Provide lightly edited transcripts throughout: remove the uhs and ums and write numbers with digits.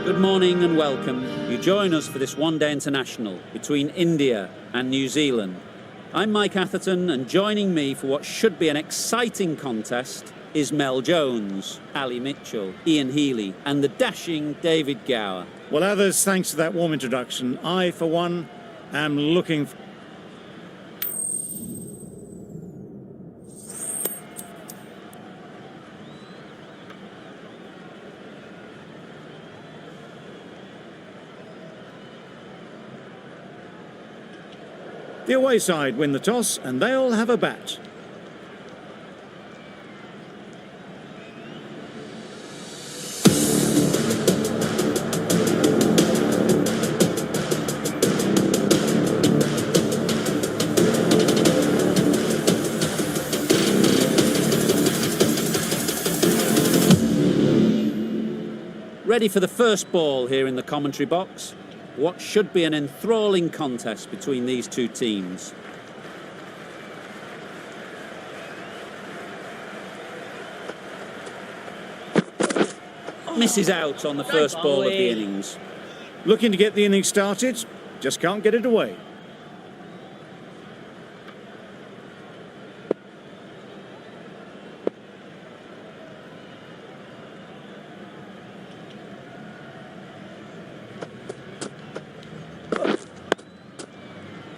Good morning and welcome. You join us for this one-day international between India and New Zealand. I'm Mike Atherton, and joining me for what should be an exciting contest is Mel Jones, Ali Mitchell, Ian Healy and the dashing David Gower. Well, others, thanks to that warm introduction. I, for one, am looking for... The away side win the toss and they'll have a bat. Ready for the first ball here in the commentary box. What should be an enthralling contest between these two teams. Misses out on the first ball of the innings. Looking to get the innings started, just can't get it away.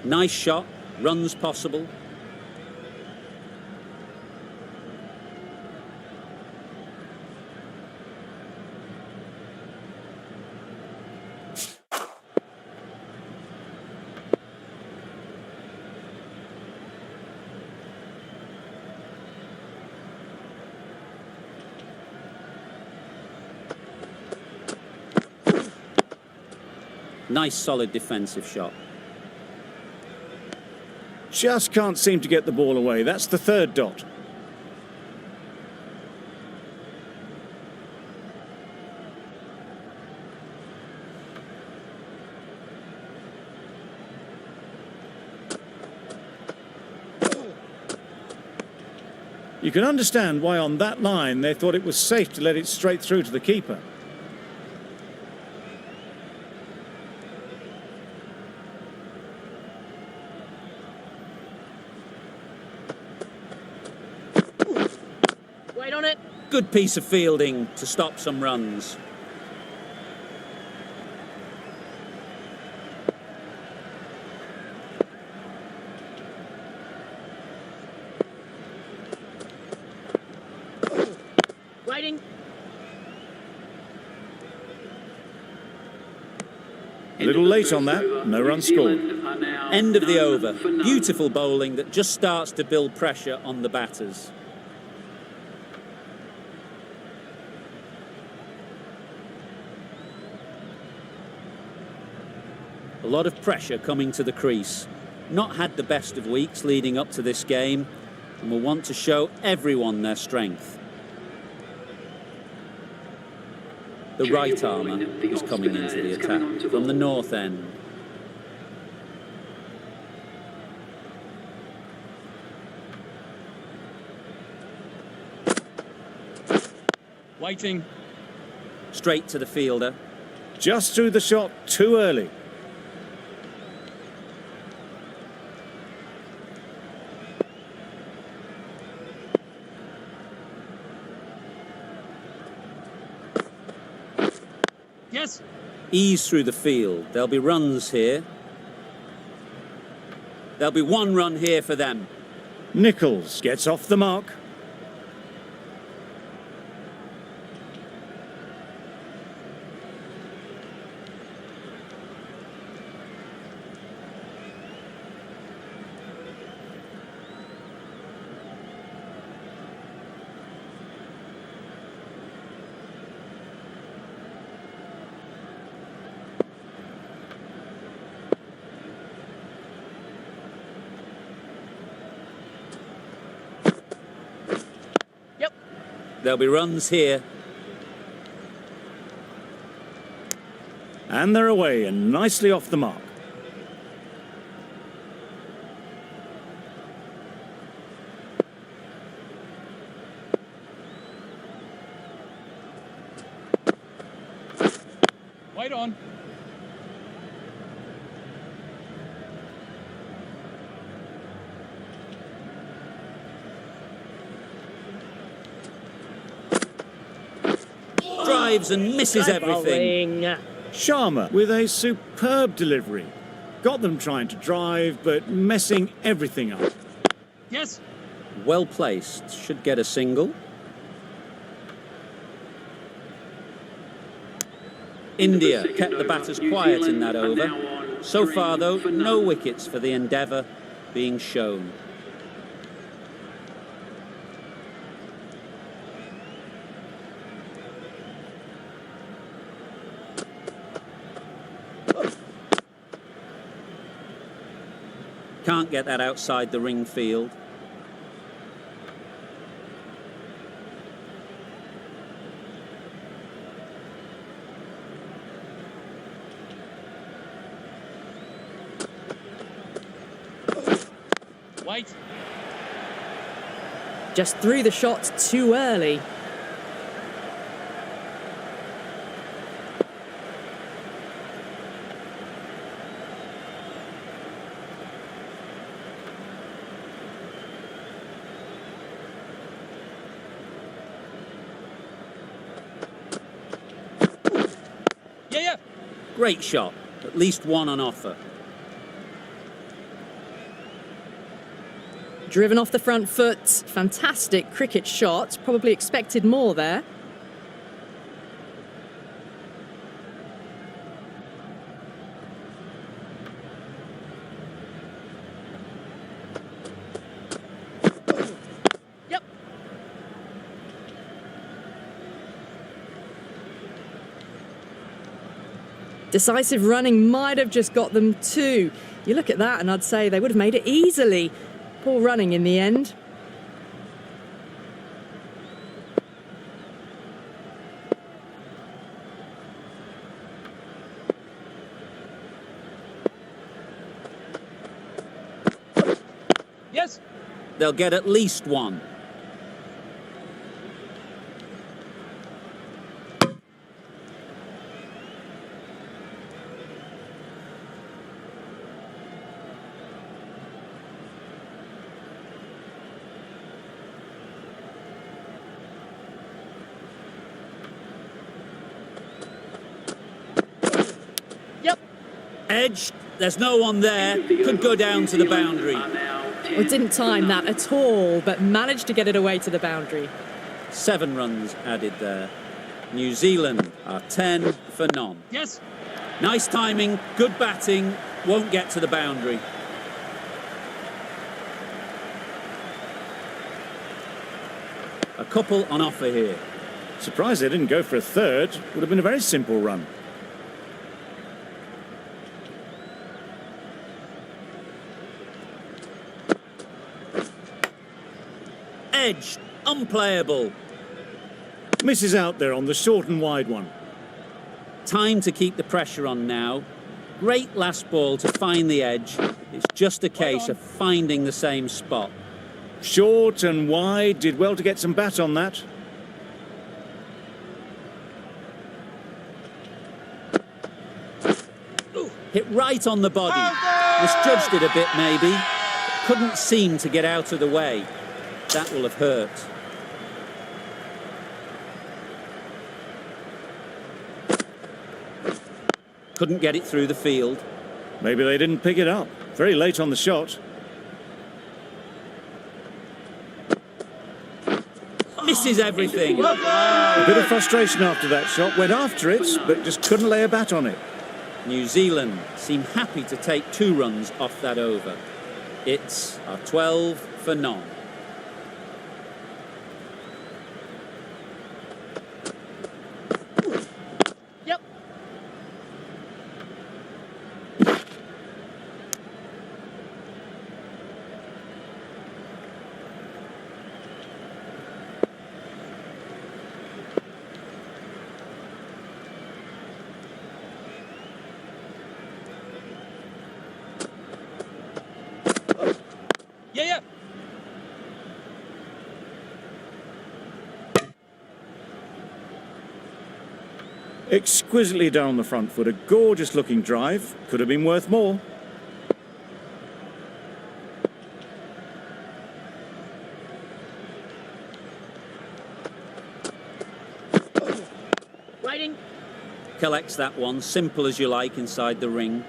Nice shot, runs possible. Nice solid defensive shot. Just can't seem to get the ball away. That's the third dot. You can understand why on that line they thought it was safe to let it straight through to the keeper. On it. Good piece of fielding to stop some runs. Waiting. A little late on that, no run scored. End of the over. Beautiful bowling that just starts to build pressure on the batters. A lot of pressure coming to the crease. Not had the best of weeks leading up to this game and will want to show everyone their strength. The right armour is coming into the attack from the north end. Waiting. Straight to the fielder. Just threw the shot too early. Yes. Ease through the field. There'll be runs here. There'll be one run here for them. Nichols gets off the mark. There'll be runs here. And they're away and nicely off the mark. Wait on. Drives and misses everything. Bowling. Sharma with a superb delivery. Got them trying to drive, but messing everything up. Yes. Well placed. Should get a single. India kept the batters quiet in that over. So far, though, no wickets for the endeavour being shown. Can't get that outside the ring field. Wait. Just threw the shot too early. Yeah. Great shot. At least one on offer. Driven off the front foot. Fantastic cricket shot. Probably expected more there. Yep. Decisive running might have just got them two. You look at that and I'd say they would have made it easily. Poor running in the end. Yes. They'll get at least one. Yep. Edge. There's no one there. Could go down to the boundary. Well, didn't time that at all, but managed to get it away to the boundary. 7 runs added there. New Zealand are 10 for none. Yes. Nice timing, good batting, won't get to the boundary. A couple on offer here. Surprised they didn't go for a third. Would have been a very simple run. Edge, unplayable. Misses out there on the short and wide one. Time to keep the pressure on now. Great last ball to find the edge. It's just a case of finding the same spot. Short and wide, did well to get some bat on that. Hit right on the body. Misjudged it a bit maybe. Couldn't seem to get out of the way. That will have hurt. Couldn't get it through the field. Maybe they didn't pick it up. Very late on the shot. Misses everything. A bit of frustration after that shot. Went after it, but just couldn't lay a bat on it. New Zealand seem happy to take 2 runs off that over. It's a 12 for none. Yep. Yeah. Exquisitely done on the front foot. A gorgeous looking drive. Could have been worth more. Waiting. Collects that one, simple as you like, inside the ring.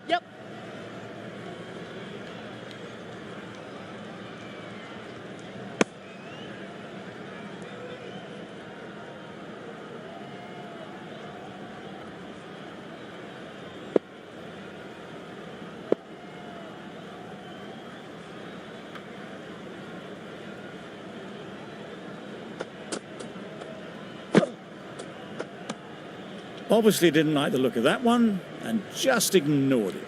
Yep. Obviously didn't like the look of that one and just ignored it.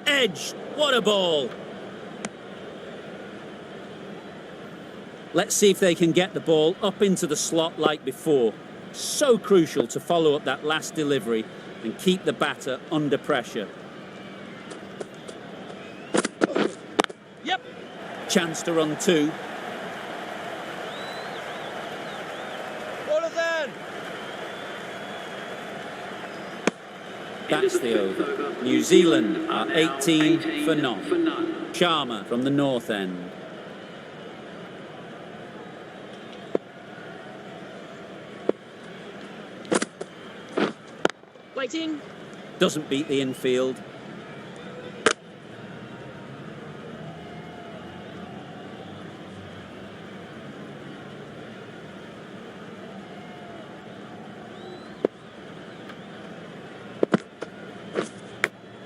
Edge! What a ball! Let's see if they can get the ball up into the slot like before. So crucial to follow up that last delivery and keep the batter under pressure. Yep. Chance to run two. Ball is in. That's the over. New Zealand are 18 for none. Sharma from the north end. Waiting. Doesn't beat the infield.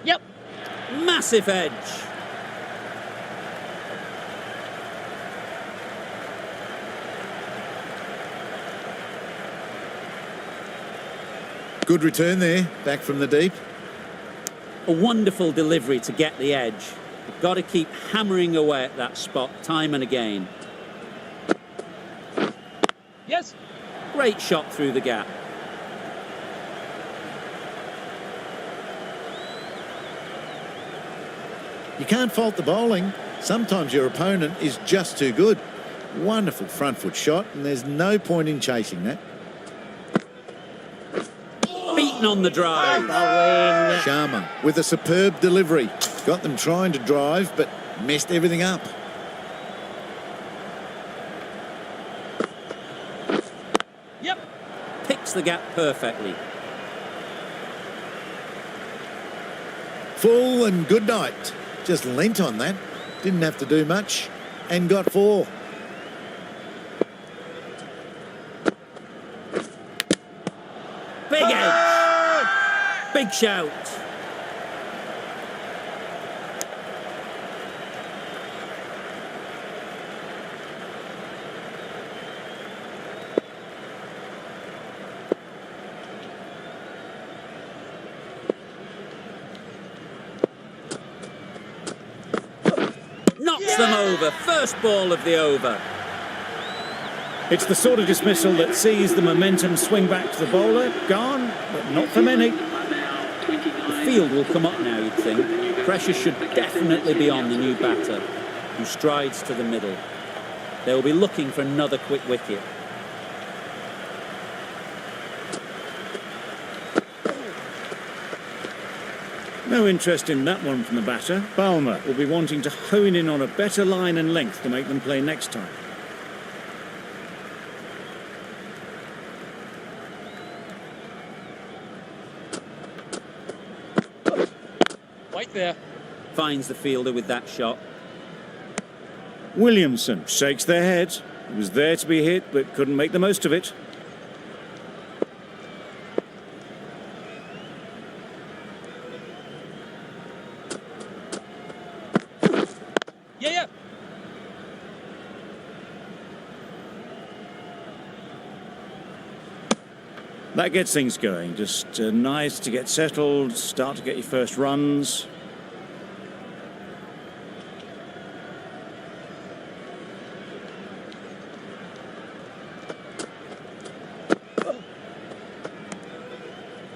Yep. Massive edge. Good return there, back from the deep. A wonderful delivery to get the edge. You've got to keep hammering away at that spot time and again. Yes. Great shot through the gap. You can't fault the bowling. Sometimes your opponent is just too good. Wonderful front foot shot, and there's no point in chasing that. Beaten on the drive. Sharma with a superb delivery. Got them trying to drive, but messed everything up. Yep. Picks the gap perfectly. Full and good night. Just leant on that. Didn't have to do much. And got four. Big edge. Big shout. Knocks them over. First ball of the over. It's the sort of dismissal that sees the momentum swing back to the bowler. Gone, but not for many. The field will come up now, you'd think. Pressure should definitely be on the new batter, who strides to the middle. They will be looking for another quick wicket. No interest in that one from the batter. Balmer will be wanting to hone in on a better line and length to make them play next time. Wait there. Finds the fielder with that shot. Williamson shakes their head. He was there to be hit, but couldn't make the most of it. Yeah. That gets things going. Just nice to get settled, start to get your first runs.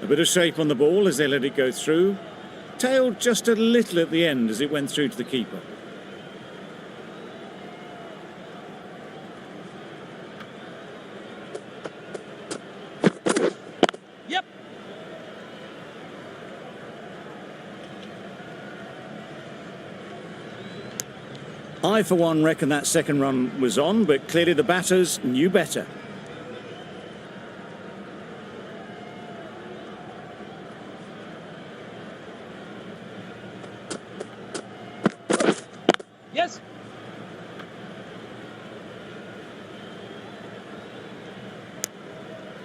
A bit of shape on the ball as they let it go through. Tailed just a little at the end as it went through to the keeper. Yep. I, for one, reckon that second run was on, but clearly the batters knew better. Yes.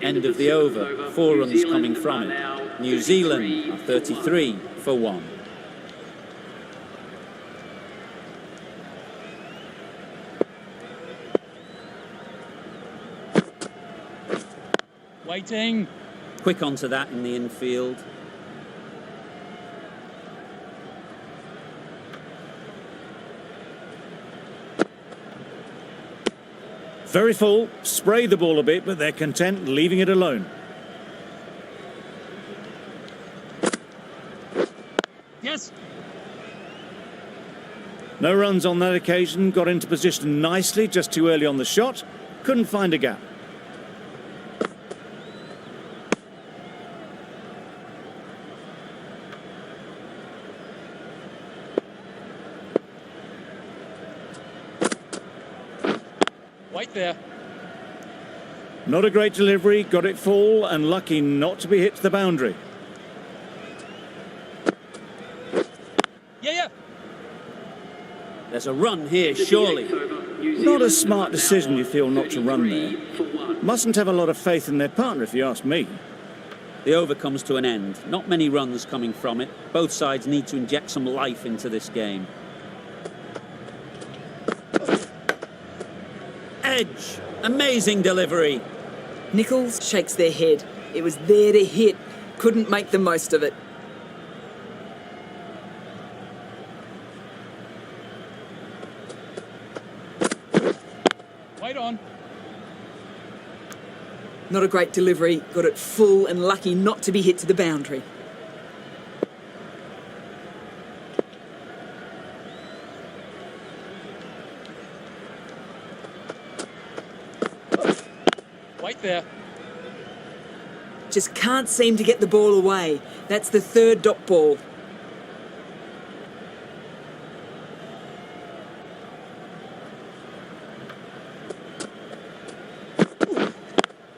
End of the over. 4 runs coming from it. New Zealand are 33 for 1. Waiting. Quick onto that in the infield. Very full, spray the ball a bit, but they're content leaving it alone. Yes. No runs on that occasion, got into position nicely, just too early on the shot, couldn't find a gap. Wait there. Not a great delivery, got it full and lucky not to be hit to the boundary. Yeah. There's a run here, surely. Not a smart decision, you feel, not to run there. Mustn't have a lot of faith in their partner, if you ask me. The over comes to an end. Not many runs coming from it. Both sides need to inject some life into this game. Edge. Amazing delivery. Nichols shakes their head. It was there to hit. Couldn't make the most of it. Wait on. Not a great delivery. Got it full and lucky not to be hit to the boundary. Wait there. Just can't seem to get the ball away. That's the third dot ball.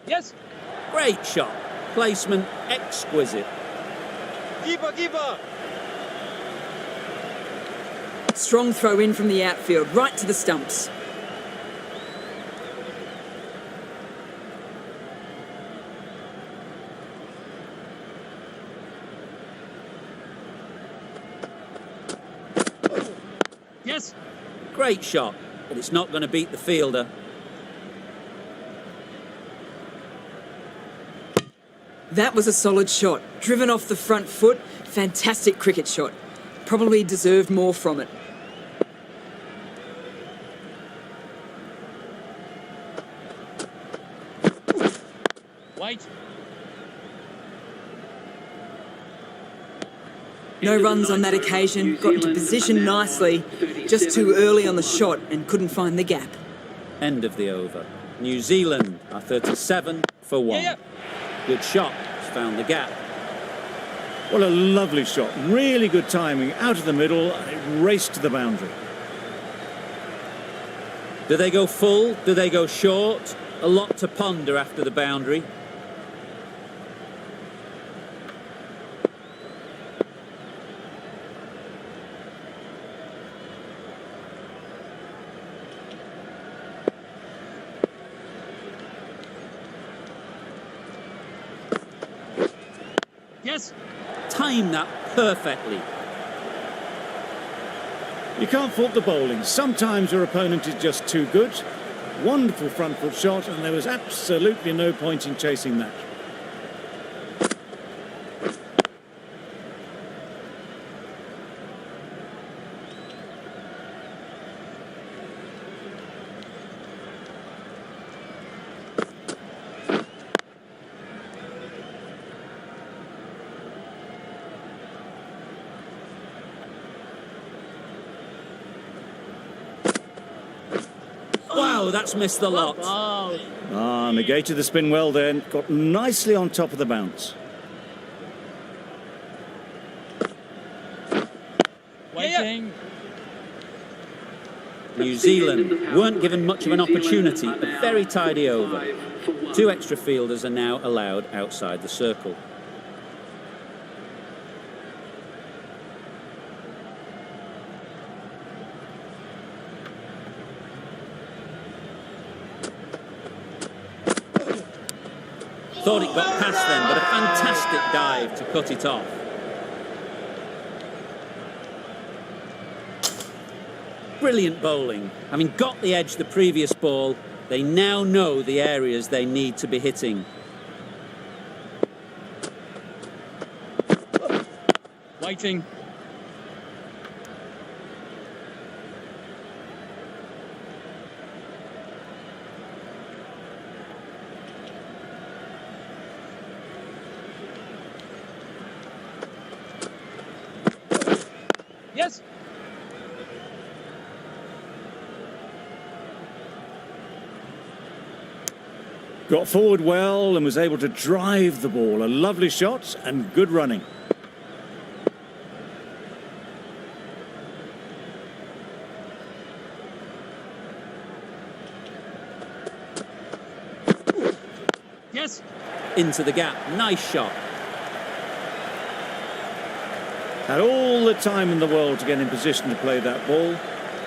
Yes. Great shot. Placement exquisite. Keeper. Strong throw in from the outfield, right to the stumps. Yes. Great shot, but it's not going to beat the fielder. That was a solid shot. Driven off the front foot. Fantastic cricket shot. Probably deserved more from it. Wait. No runs on that occasion. Got into position nicely. Just too early on the shot and couldn't find the gap. End of the over. New Zealand are 37 for 1. Yeah. Good shot. It's found the gap. What a lovely shot. Really good timing. Out of the middle, and it raced to the boundary. Do they go full? Do they go short? A lot to ponder after the boundary. Yes. Time that perfectly. You can't fault the bowling. Sometimes your opponent is just too good. Wonderful front foot shot, and there was absolutely no point in chasing that. No, that's missed the lot. Wow. Ah, negated the spin well then. Got nicely on top of the bounce. Waiting. New Zealand weren't given much of an opportunity. A very tidy over. 2 extra fielders are now allowed outside the circle. Thought it got past them, but a fantastic dive to cut it off. Brilliant bowling. Having got the edge the previous ball, they now know the areas they need to be hitting. Waiting. Yes. Got forward well and was able to drive the ball. A lovely shot and good running. Yes. Into the gap. Nice shot. Had all the time in the world to get in position to play that ball.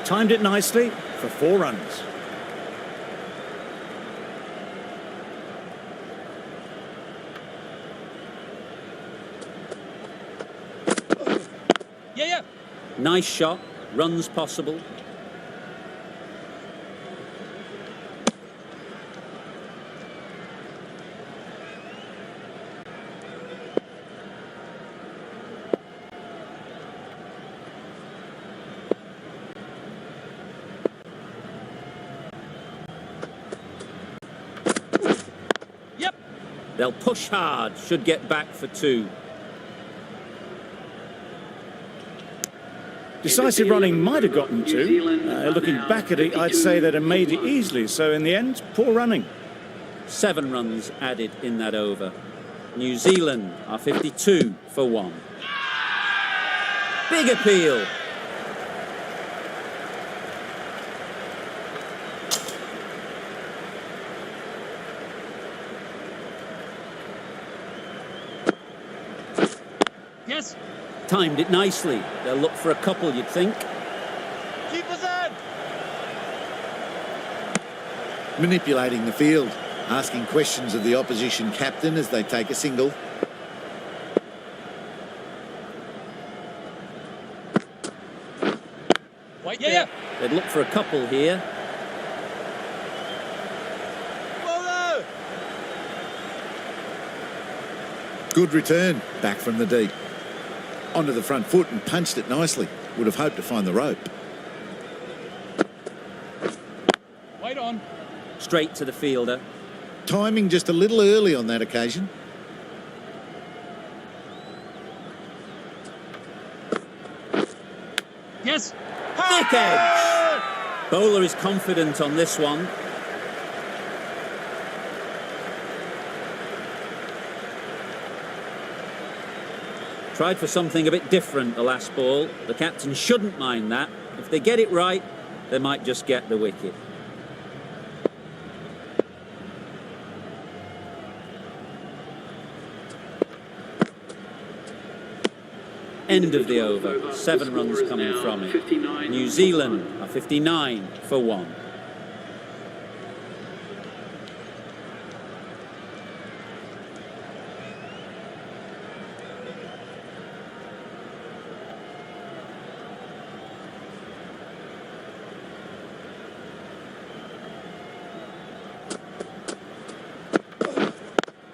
Timed it nicely for 4 runs. Yeah. Nice shot. Runs possible. Yep. They'll push hard. Should get back for 2. Decisive running might have gotten 2. Looking back at it, I'd say they'd have made it easily. So in the end, poor running. 7 runs added in that over. New Zealand are 52 for 1. Big appeal. Yes. Timed it nicely. They'll look for a couple, you'd think. Keep us in. Manipulating the field, asking questions of the opposition captain as they take a single. Wait. Yeah. They'd look for a couple here. Bowler. Good return, back from the deep. Onto the front foot and punched it nicely. Would have hoped to find the rope. Wait on. Straight to the fielder. Timing just a little early on that occasion. Yes. Thick edge. Bowler is confident on this one. Tried for something a bit different the last ball. The captain shouldn't mind that. If they get it right, they might just get the wicket. End of the over. 7 runs coming from it. New Zealand are 59 for 1.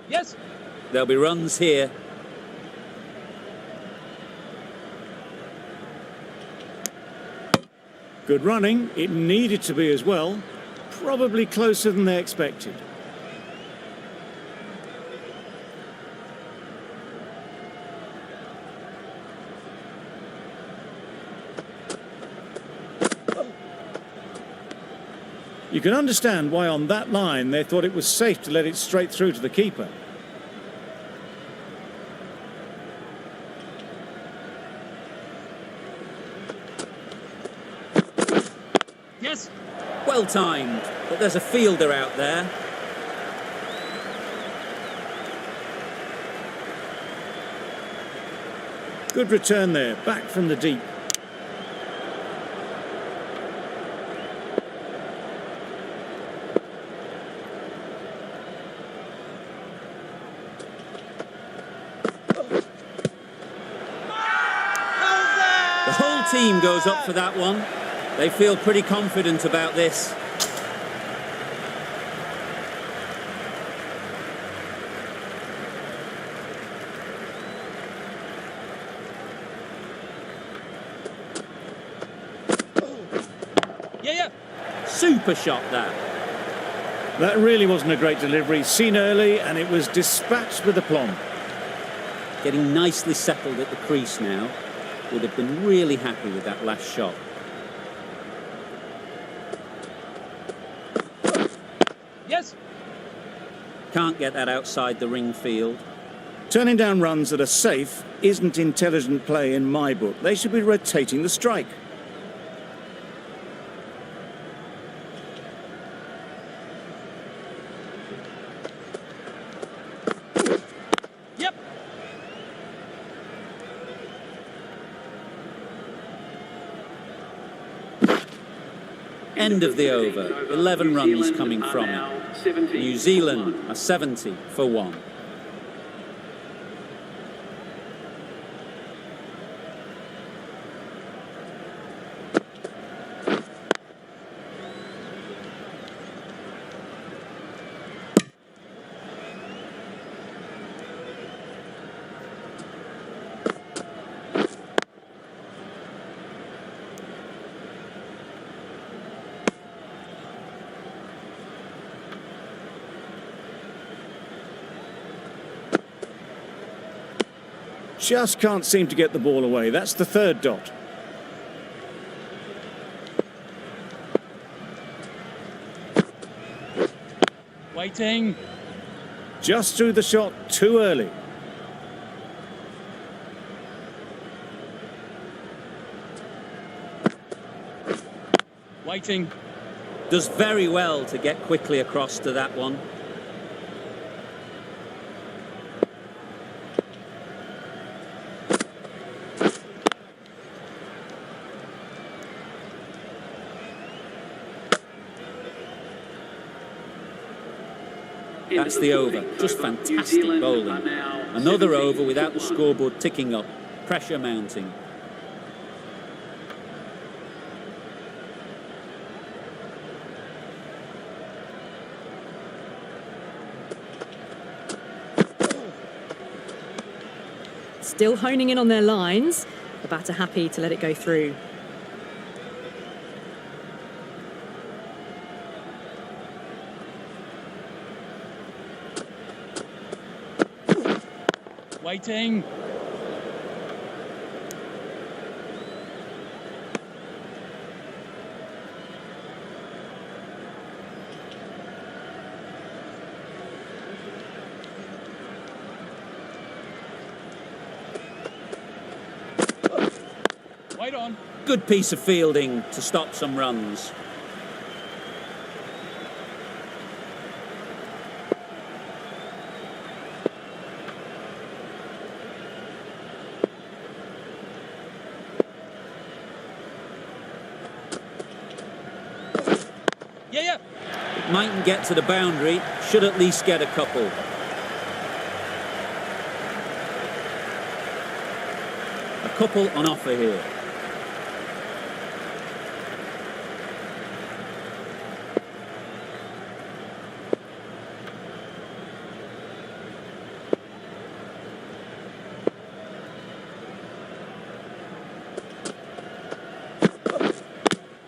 Yes. There'll be runs here. Good running. It needed to be as well. Probably closer than they expected. You can understand why on that line they thought it was safe to let it straight through to the keeper. Yes. Well timed, but there's a fielder out there. Good return there, back from the deep. The whole team goes up for that one. They feel pretty confident about this. Yeah. Super shot that. That really wasn't a great delivery, seen early, and it was dispatched with aplomb. Getting nicely settled at the crease now. Would have been really happy with that last shot. Yes. Can't get that outside the ring field. Turning down runs that are safe isn't intelligent play in my book. They should be rotating the strike. Yep. End of the over. 11 runs coming from it. New Zealand are 70 for 1. Just can't seem to get the ball away. That's the third dot. Waiting. Just threw the shot too early. Waiting. Does very well to get quickly across to that one. That's the over. Just fantastic bowling. Another over without the scoreboard ticking up. Pressure mounting. Still honing in on their lines. The batter happy to let it go through. Waiting. Wait on. Good piece of fielding to stop some runs. Yeah. It mightn't get to the boundary, should at least get a couple. A couple on offer here.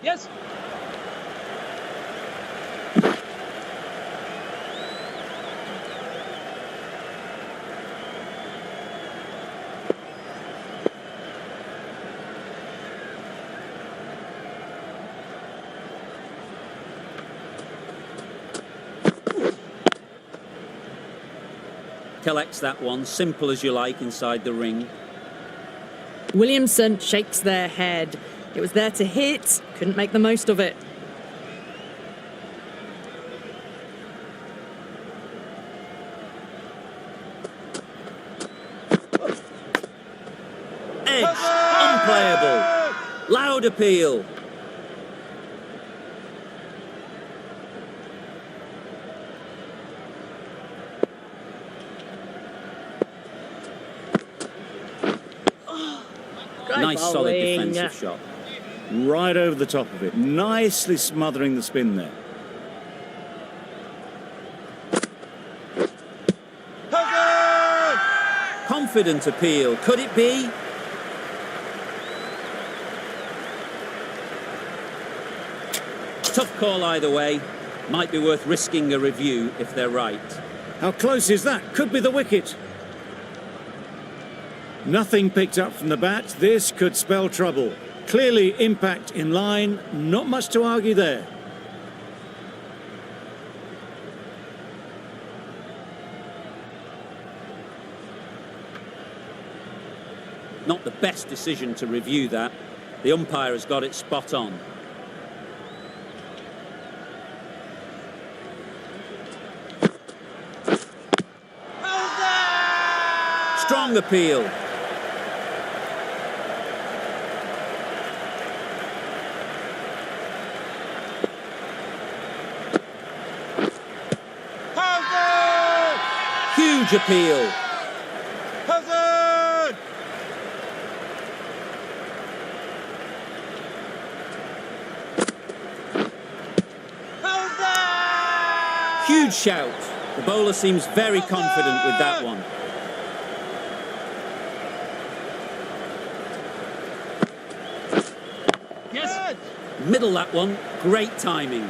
Yes. Collects that one, simple as you like, inside the ring. Williamson shakes their head. It was there to hit, couldn't make the most of it. Edge, unplayable. Loud appeal. Nice solid bowling. defensive shot. Right over the top of it. Nicely smothering the spin there. Confident appeal. Could it be? Tough call either way. Might be worth risking a review if they're right. How close is that? Could be the wicket. Nothing picked up from the bat. This could spell trouble. Clearly impact in line. Not much to argue there. Not the best decision to review that. The umpire has got it spot on. Strong appeal. Huge appeal. Huge shout. The bowler seems very confident with that one. Yes. Middle that one. Great timing.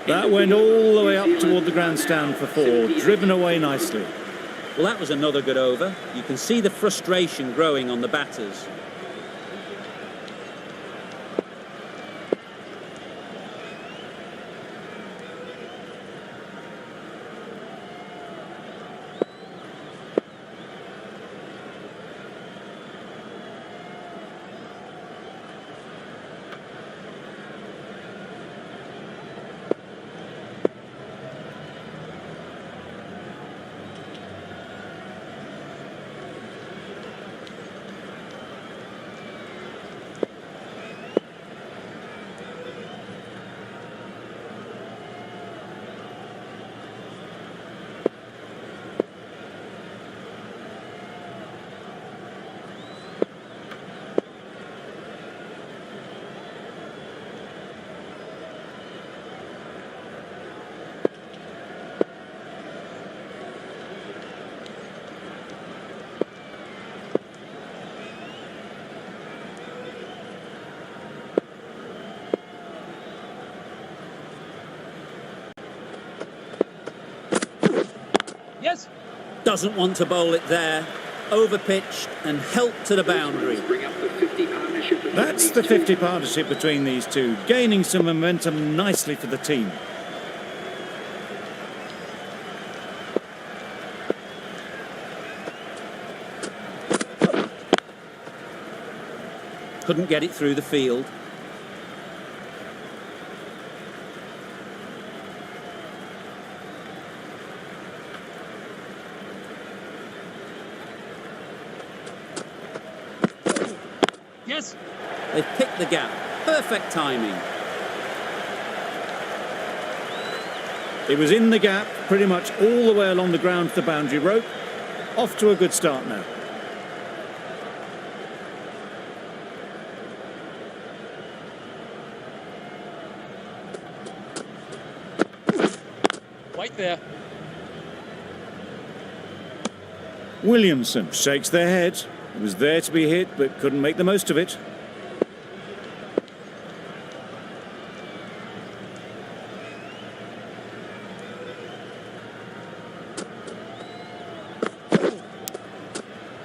That went all the way up toward the grandstand for 4. Driven away nicely. Well, that was another good over. You can see the frustration growing on the batters. Yes. Doesn't want to bowl it there. Overpitched and helped to the boundary. That's the 50 partnership between these two, gaining some momentum nicely for the team. Couldn't get it through the field. Yes. They've picked the gap. Perfect timing. It was in the gap, pretty much all the way along the ground to the boundary rope. Off to a good start now. Right there. Williamson shakes their head. It was there to be hit, but couldn't make the most of it.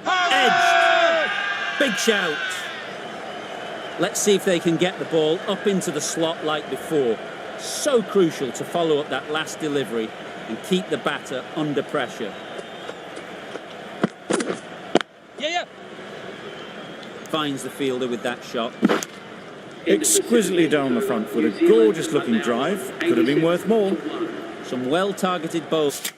Edged. Big shout. Let's see if they can get the ball up into the slot like before. So crucial to follow up that last delivery. and keep the batter under pressure. Yeah. Finds the fielder with that shot. Exquisitely down the front foot. A gorgeous looking drive. Could have been worth more. Some well-targeted bowls.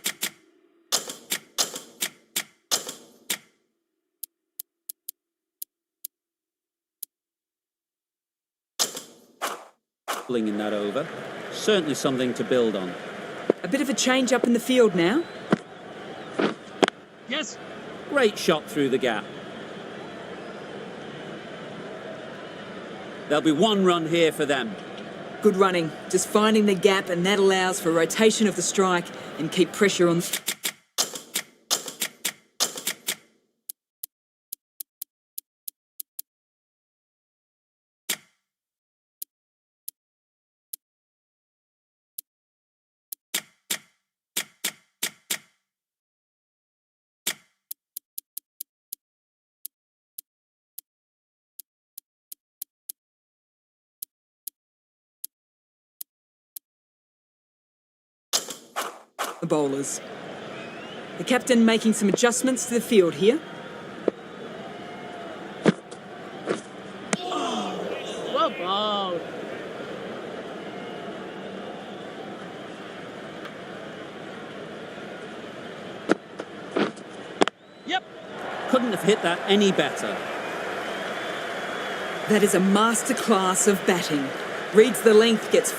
In that over. Certainly something to build on. A bit of a change up in the field now. Yes. Great shot through the gap. There'll be one run here for them. Good running, just finding the gap, and that allows for rotation of the strike and keep pressure on. The bowlers. The captain making some adjustments to the field here. Well bowled. Yep. Couldn't have hit that any better. That is a masterclass of batting. Reads the length, gets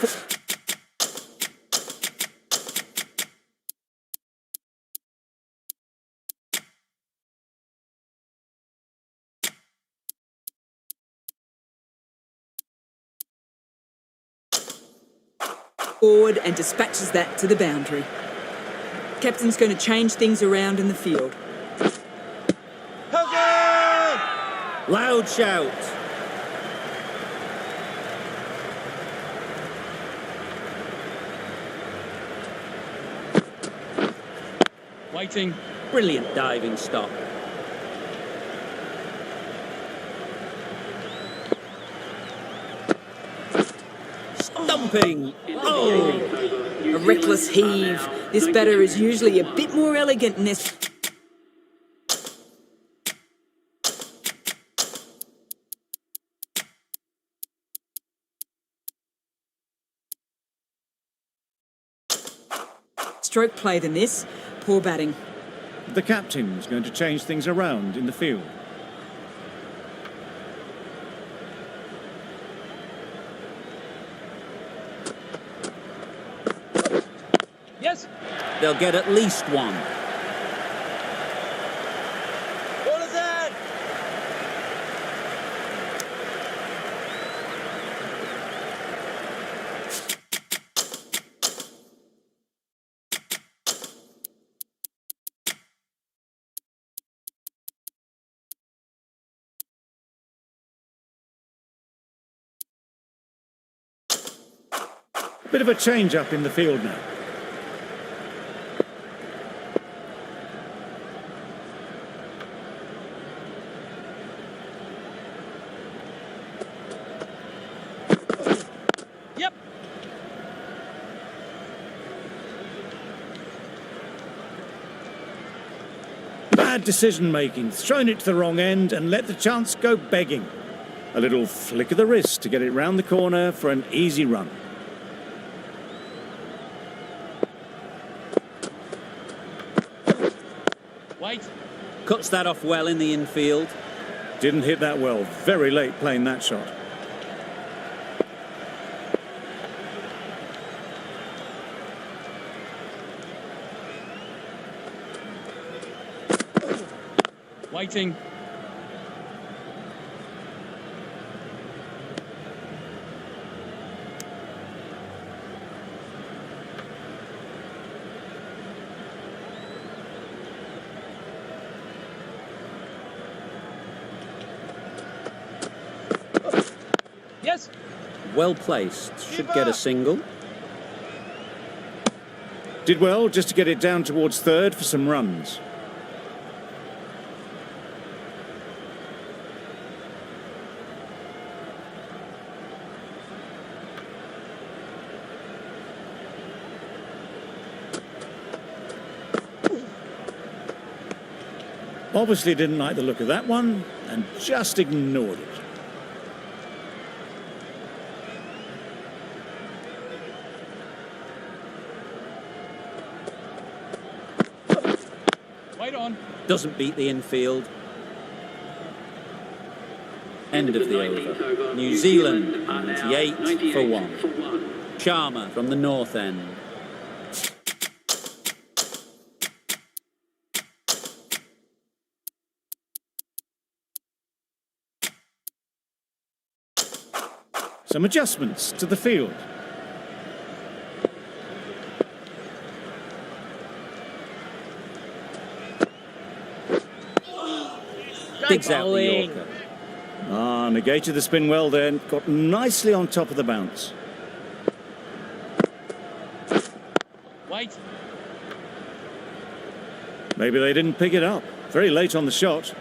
forward and dispatches that to the boundary. Captain's going to change things around in the field. Loud shout. Waiting. Brilliant diving stop. Stumping. Oh! A reckless heave. This batter is usually a bit more elegant in this. Stroke play than this. Poor batting. The captain's going to change things around in the field. Yes. They'll get at least one. What is that? Bit of a change up in the field now. Yep. Bad decision making, thrown it to the wrong end and let the chance go begging. A little flick of the wrist to get it round the corner for an easy run. Wait. Cuts that off well in the infield. Didn't hit that well, very late playing that shot. Waiting. Yes. Well placed. Should get a single. Did well just to get it down towards third for some runs. Obviously didn't like the look of that one and just ignored it. White on. Doesn't beat the infield. End of the over. New Zealand 98 for 1. Sharma from the north end. Some adjustments to the field. Digs out the Yorker. Negated the spin well then. Got nicely on top of the bounce. White. Maybe they didn't pick it up. Very late on the shot.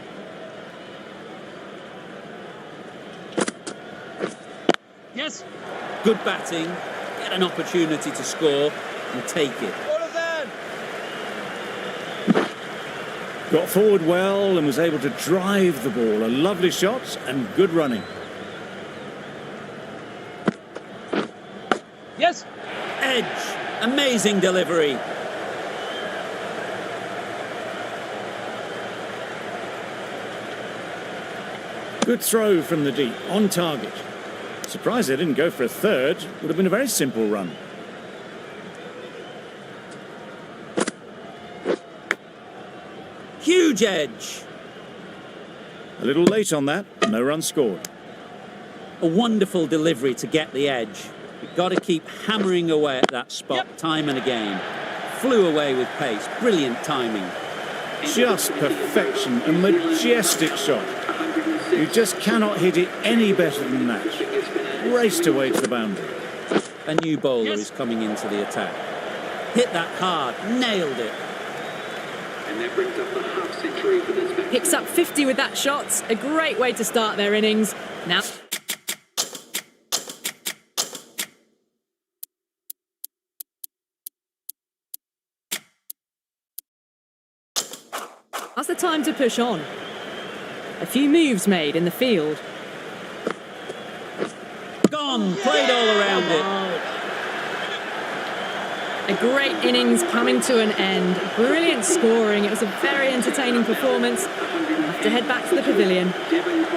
Yes. Good batting. Get an opportunity to score and take it. What is that? Got forward well and was able to drive the ball. A lovely shot and good running. Yes. Edge. Amazing delivery. Good throw from the deep, on target. Surprised they didn't go for a third. Would have been a very simple run. Huge edge. A little late on that, no run scored. A wonderful delivery to get the edge. You've got to keep hammering away at that spot time and again. Flew away with pace. Brilliant timing. Just perfection, a majestic shot. You just cannot hit it any better than that. Raced away to the boundary. A new bowler is coming into the attack. Hit that hard. Nailed it. And that brings up the half century for this batsman. Picks up 50 with that shot. A great way to start their innings. Now... Now's the time to push on. A few moves made in the field. Gone. Played all around it. A great innings coming to an end. Brilliant scoring. It was a very entertaining performance. Have to head back to the pavilion.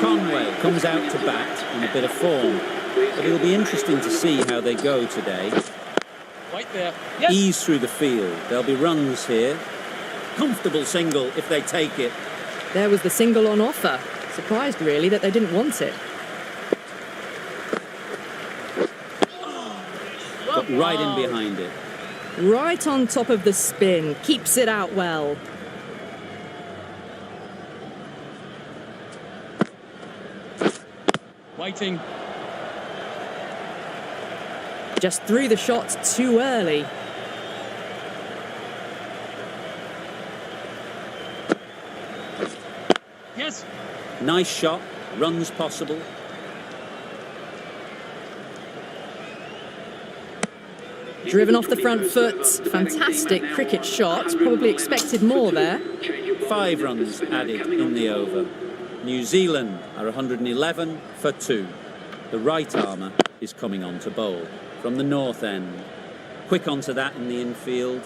Conway comes out to bat in a bit of form. But it'll be interesting to see how they go today. White there. Yes. Ease through the field. There'll be runs here. Comfortable single if they take it. There was the single on offer. Surprised, really, that they didn't want it. Got right in behind it. Right on top of the spin. Keeps it out well. Waiting. Just threw the shot too early. Yes. Nice shot. Runs possible. Driven off the front foot. Fantastic cricket shot. Probably expected more there. 5 runs added in the over. New Zealand are 111 for 2. The right armour is coming on to bowl from the north end. Quick onto that in the infield.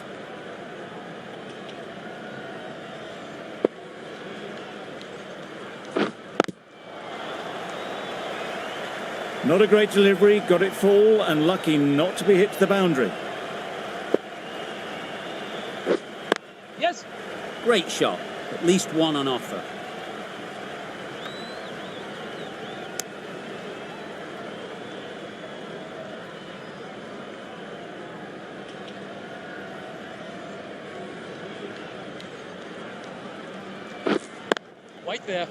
Not a great delivery, got it full and lucky not to be hit to the boundary. Yes. Great shot. At least one on offer. White there.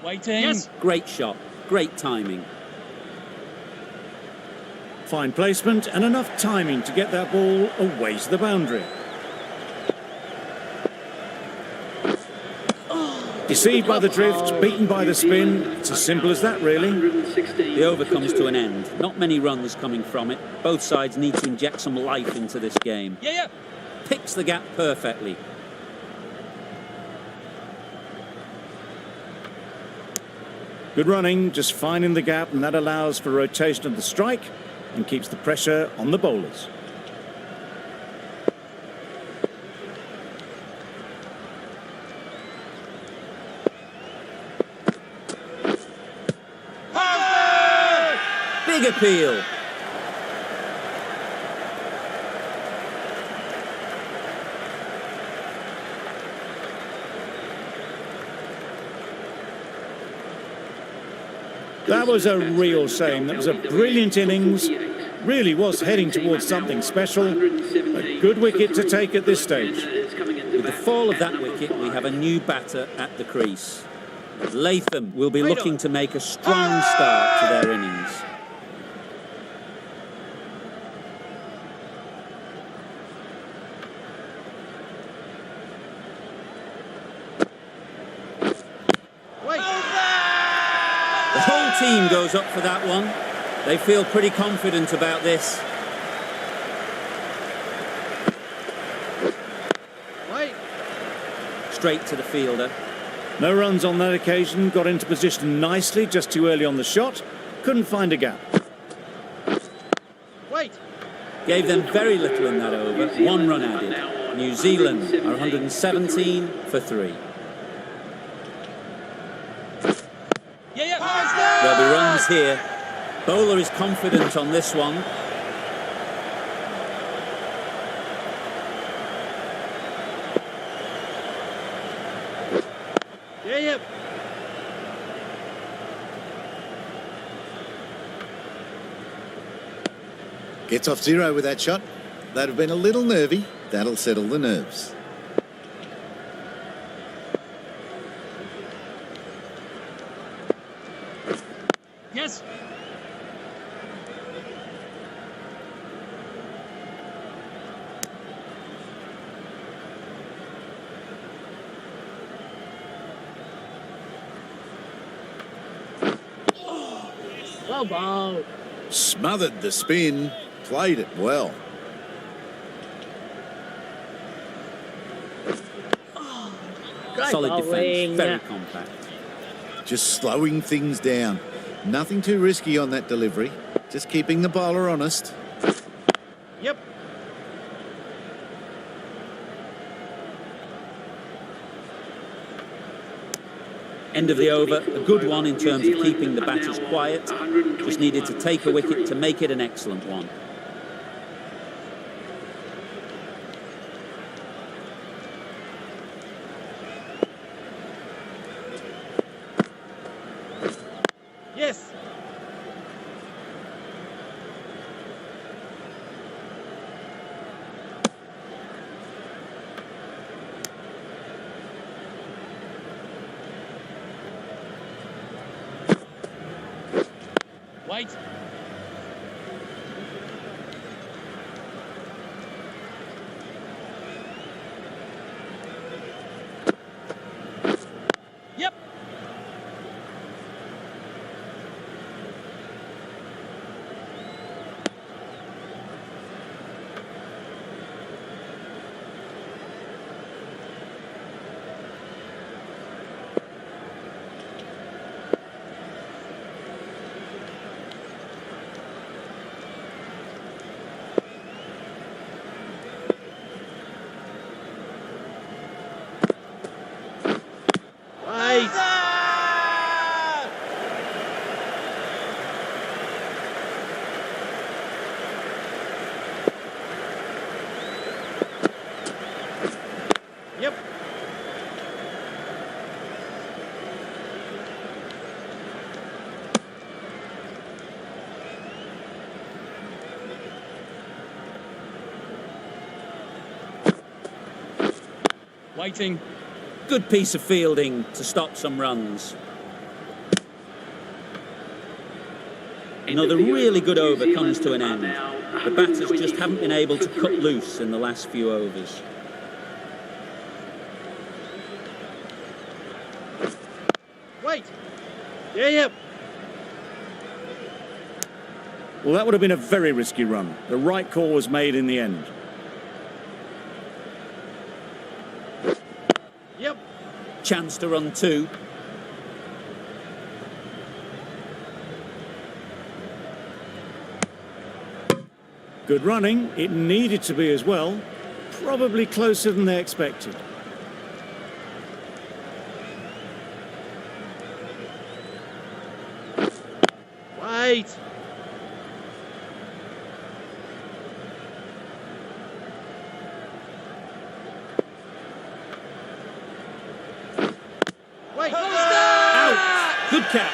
Waiting. Yes. Great shot. Great timing. Fine placement and enough timing to get that ball away to the boundary. Deceived by the drift, beaten by the spin. It's as simple as that, really. 116. The over comes to an end. Not many runs coming from it. Both sides need to inject some life into this game. Yeah. Picks the gap perfectly. Good running, just finding the gap, and that allows for rotation of the strike and keeps the pressure on the bowlers. Big appeal. That was a real shame. That was a brilliant innings. Really was heading towards something special. A good wicket to take at this stage. With the fall of that wicket, we have a new batter at the crease. Latham will be looking to make a strong start to their innings. The whole team goes up for that one. They feel pretty confident about this. Straight to the fielder. No runs on that occasion. Got into position nicely, just too early on the shot. Couldn't find a gap. Gave them very little in that over. 1 run added. New Zealand are 117 for 3. There'll be runs here. Bowler is confident on this one. Gets off 0 with that shot. That'd have been a little nervy. That'll settle the nerves. Yes. Well bowled. Smothered the spin. Played it well. Solid defence, very compact. Just slowing things down. Nothing too risky on that delivery. Just keeping the bowler honest. Yep. End of the over, a good one in terms of keeping the batters quiet. Just needed to take a wicket to make it an excellent one. Yes. Wait. Yep. Yep. Waiting. Good piece of fielding to stop some runs. Another really good over comes to an end. The batters just haven't been able to cut loose in the last few overs. Yep. Well, that would have been a very risky run. The right call was made in the end. Yep. Chance to run 2. Good running. It needed to be as well. Probably closer than they expected. Wait. Wait. Out! Good catch.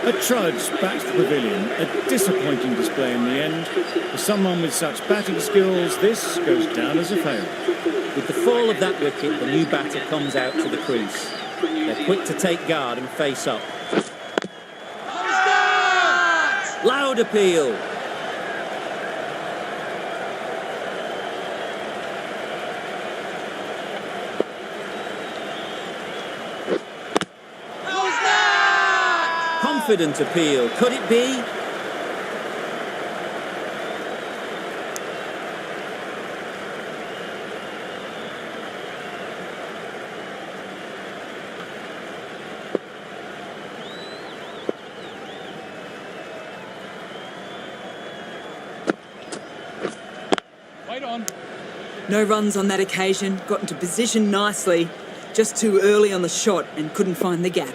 A trudge back to the pavilion. A disappointing display in the end. For someone with such batting skills, this goes down as a fail. With the fall of that wicket, the new batter comes out to the crease. They're quick to take guard and face up. Loud appeal. Confident appeal. Could it be? Wait on. No runs on that occasion, got into position nicely, just too early on the shot and couldn't find the gap.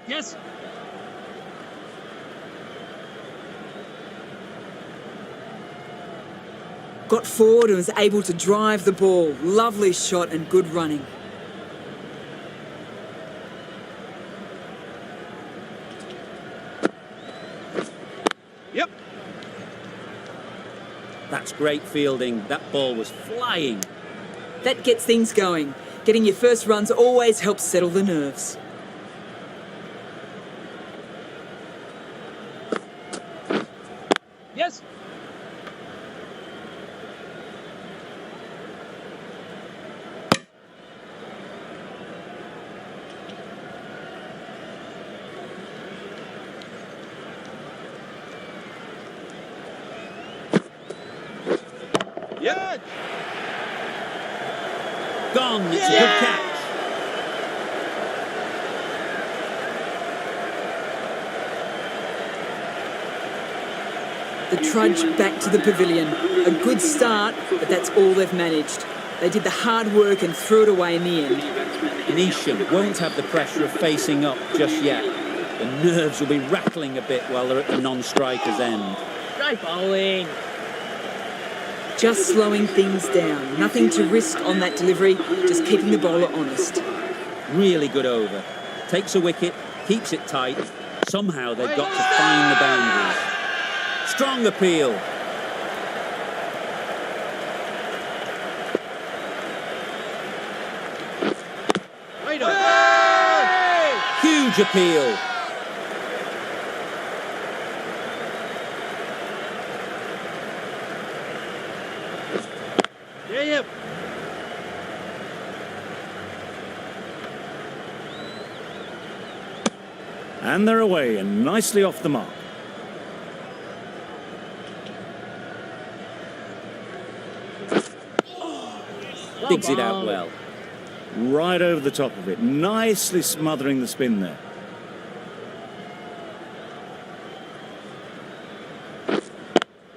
Yes. Got forward and was able to drive the ball. Lovely shot and good running. Yep. That's great fielding. That ball was flying. That gets things going. Getting your first runs always helps settle the nerves. Yes. Yep. Gone. It's a good catch. The trudge back to the pavilion. A good start, but that's all they've managed. They did the hard work and threw it away in the end. Neesham won't have the pressure of facing up just yet. The nerves will be rattling a bit while they're at the non-striker's end. Great bowling. Just slowing things down. Nothing to risk on that delivery, just keeping the bowler honest. Really good over. Takes a wicket, keeps it tight. Somehow they've got to find the boundaries. Strong appeal. Wait on. Huge appeal. Yep. And they're away and nicely off the mark. Digs it out well. Right over the top of it. Nicely smothering the spin there.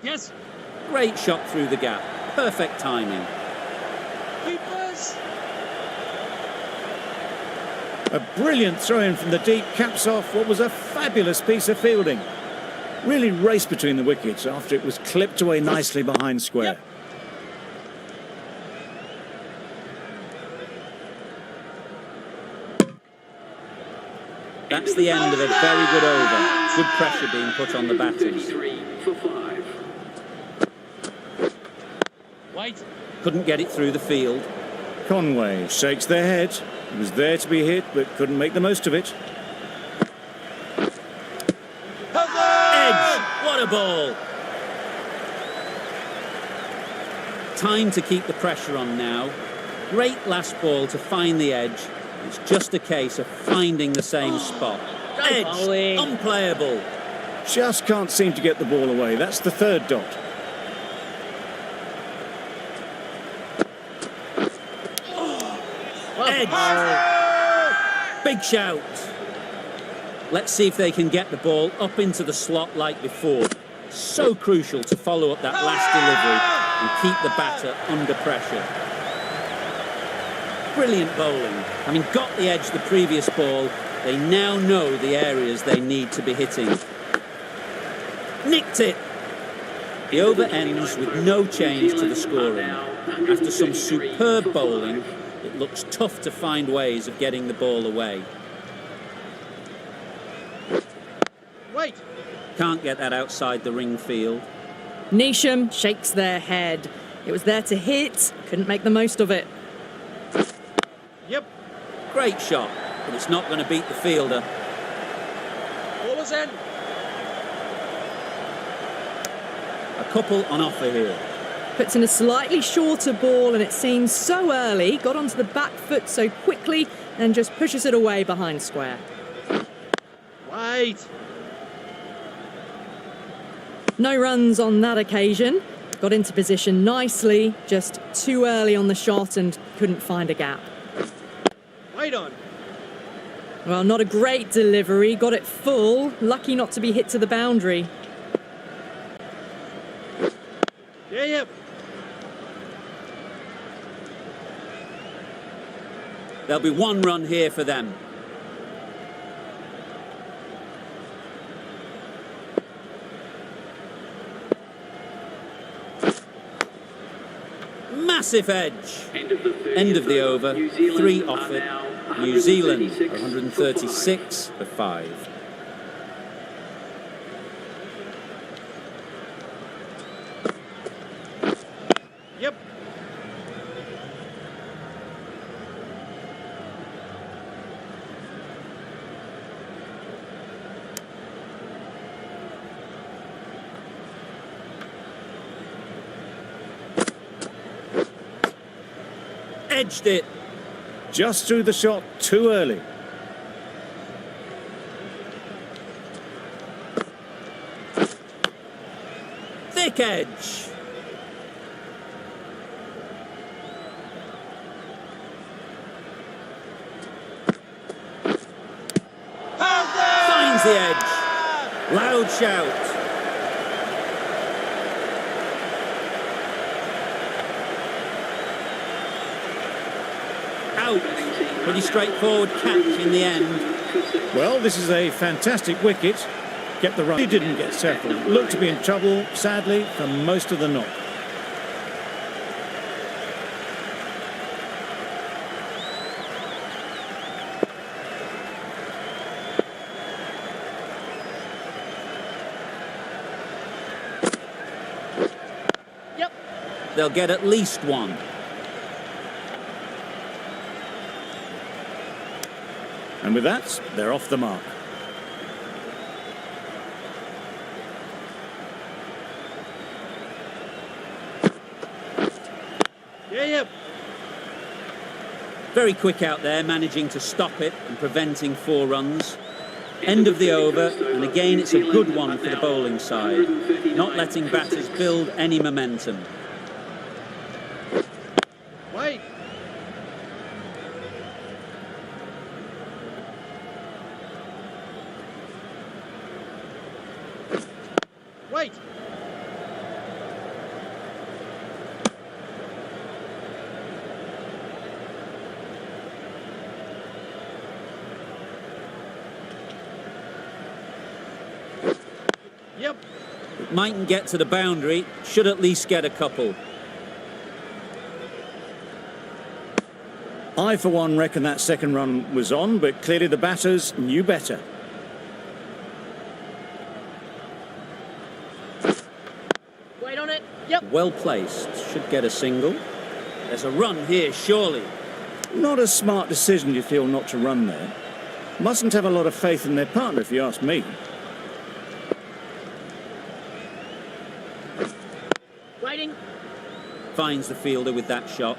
Yes. Great shot through the gap. Perfect timing. Keepers. A brilliant throw-in from the deep caps off what was a fabulous piece of fielding. Really raced between the wickets after it was clipped away nicely behind square. Yep. That's the end of a very good over. Good pressure being put on the batters. 33 for 5. Wait. Couldn't get it through the field. Conway shakes their head. It was there to be hit, but couldn't make the most of it. Edge! What a ball! time to keep the pressure on now. Great last ball to find the edge. It's just a case of finding the same spot. Edge, bowling. unplayable. Just can't seem to get the ball away. That's the third dot. Edge. Big shout. Let's see if they can get the ball up into the slot like before. So crucial to follow up that last delivery and keep the batter under pressure. Brilliant bowling. Having got the edge the previous ball, they now know the areas they need to be hitting. Nicked it. The over ends with no change to the scoring. After some superb bowling, it looks tough to find ways of getting the ball away. Wait. Can't get that outside the ring field. Neesham shakes their head. It was there to hit, couldn't make the most of it. Yep. Great shot, but it's not going to beat the fielder. Ball is in. A couple on offer here. Puts in a slightly shorter ball and it seems so early, got onto the back foot so quickly and just pushes it away behind square. Wait. No runs on that occasion. Got into position nicely, just too early on the shot and couldn't find a gap. Wait on. Well, not a great delivery, got it full, lucky not to be hit to the boundary. Yeah, yep. There'll be one run here for them. Massive edge. End of the over. 3 off it. New Zealand 136 for 5. Yep. Edged it. Just threw the shot too early. Thick edge. Finds the edge. Loud shout. Out. Pretty straightforward catch in the end. Well, this is a fantastic wicket. Kept the run. He didn't get settled. Looked to be in trouble, sadly, for most of the knock. Yep. They'll get at least one. And with that, they're off the mark. Yeah, yep. Very quick out there, managing to stop it and preventing 4 runs. End of the over, and again it's a good one for the bowling side, not letting batters build any momentum. Wait. Wait. Yep. It mightn't get to the boundary, should at least get a couple. I, for one, reckon that second run was on, but clearly the batters knew better. Wait on it. Yep. Well placed, should get a single. There's a run here, surely. Not a smart decision, you feel, not to run there. Mustn't have a lot of faith in their partner, if you ask me. Waiting. finds the fielder with that shot.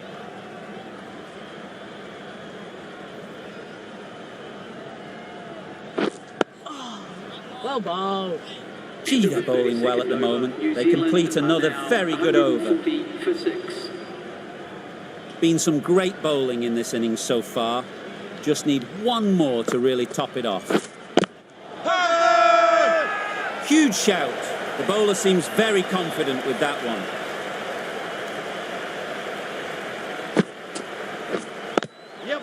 Well bowled. Gee, they're bowling well at the moment. They complete another very good over. 40 for 6. Been some great bowling in this innings so far. Just need one more to really top it off. Huge shout. The bowler seems very confident with that one. Yep.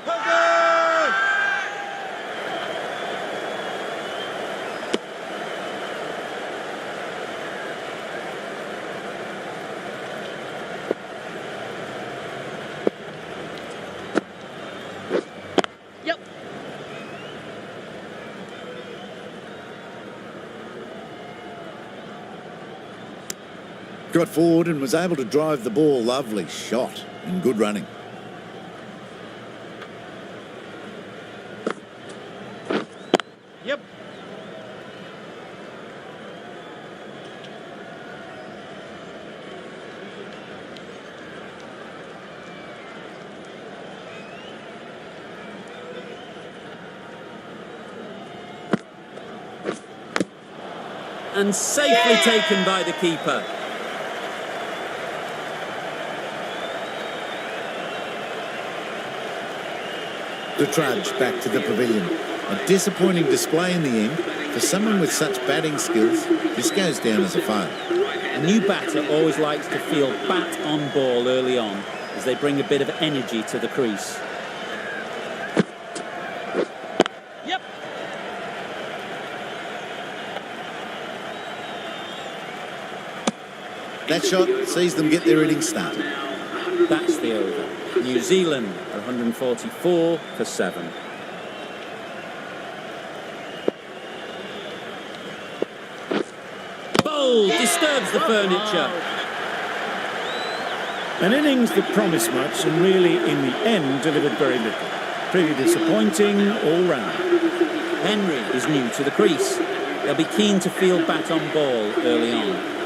Yep. Got forward and was able to drive the ball. Lovely shot and good running. Yep. And safely taken by the keeper. The trudge back to the pavilion. A disappointing display in the end. For someone with such batting skills, this goes down as a fail. A new batter always likes to feel bat on ball early on, as they bring a bit of energy to the crease. Yep. That shot sees them get their innings started. That's the over. New Zealand 144 for 7. Bowl disturbs the furniture. An innings that promised much and really, in the end, delivered very little. Pretty disappointing all round. Henry is new to the crease. They'll be keen to feel bat on ball early on.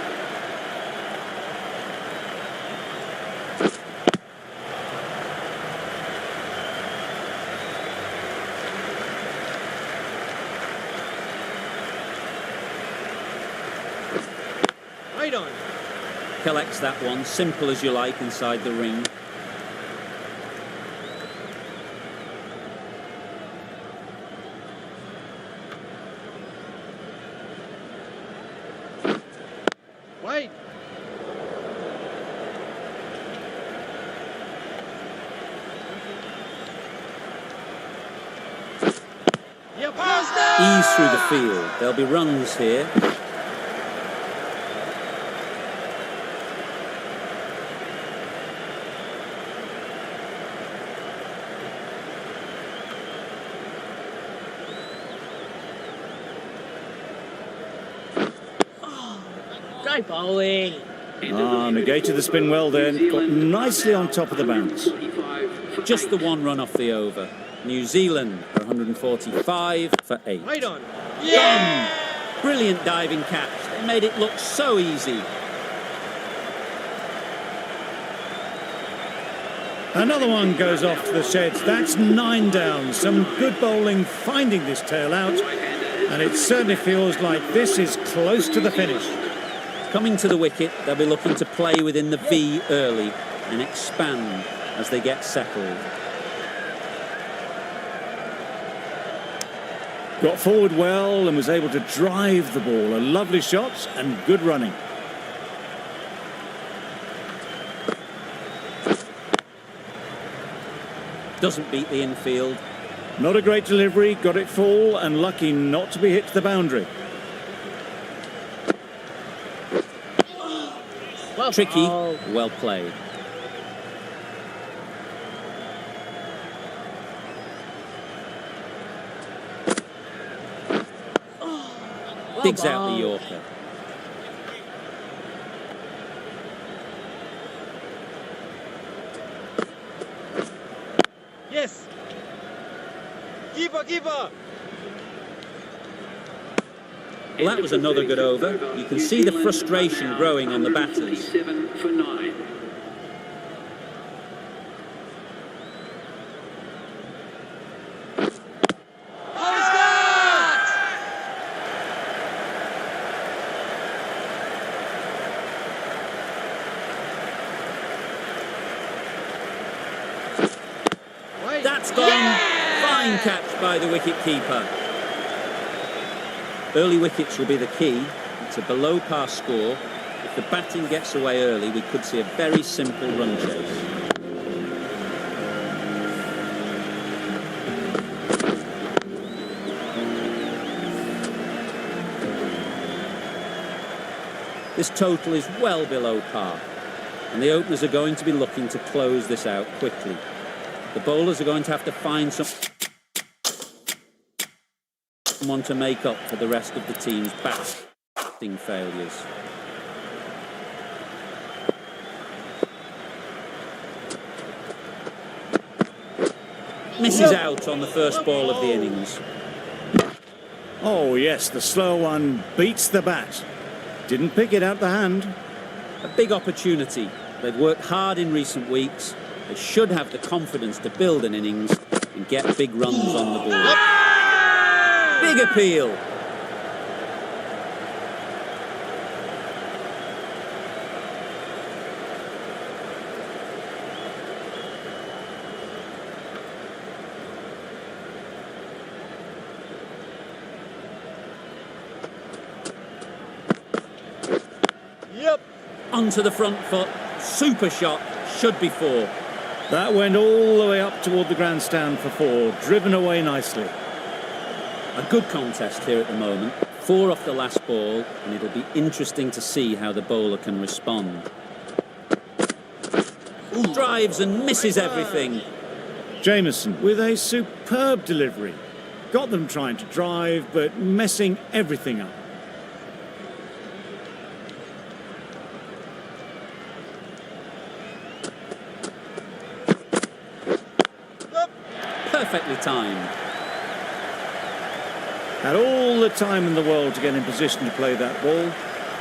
Right on. Collects that one, simple as you like, inside the ring. Wait. Yep. Ease through the field. There'll be runs here. Great bowling. Negated the spin well then. Got nicely on top of the bounce. Just the one run off the over. New Zealand 145 for 8. Right on. Gone! Brilliant diving catch. They made it look so easy. Another one goes off to the sheds. That's 9 down. Some good bowling finding this tail out. And it certainly feels like this is close to the finish. Coming to the wicket, they'll be looking to play within the V early and expand as they get settled. Got forward well and was able to drive the ball. A lovely shot and good running. Doesn't beat the infield. Not a great delivery, got it full and lucky not to be hit to the boundary. Well Tricky, bowled. well played. Digs out the Yorker. Yes. Keeper, keeper. Well, that was another good over. You can see the frustration growing on the batters. 7 for 9. That's gone. Fine catch by the wicket-keeper. Early wickets will be the key. It's a below-par score. If the batting gets away early, we could see a very simple run chase. This total is well below par, and the openers are going to be looking to close this out quickly. The bowlers are going to have to find someone to make up for the rest of the team's batting failures. Misses out on the first ball of the innings. Oh yes, the slow one beats the bat. Didn't pick it out the hand. A big opportunity. They've worked hard in recent weeks. They should have the confidence to build an innings and get big runs on the board. Big appeal. Yep. Onto the front foot. Super shot. Should be 4. That went all the way up toward the grandstand for 4, driven away nicely. A good contest here at the moment. 4 off the last ball, and it'll be interesting to see how the bowler can respond. Drives and misses everything. Jameson with a superb delivery. Got them trying to drive, but messing everything up. Perfectly timed. Had all the time in the world to get in position to play that ball.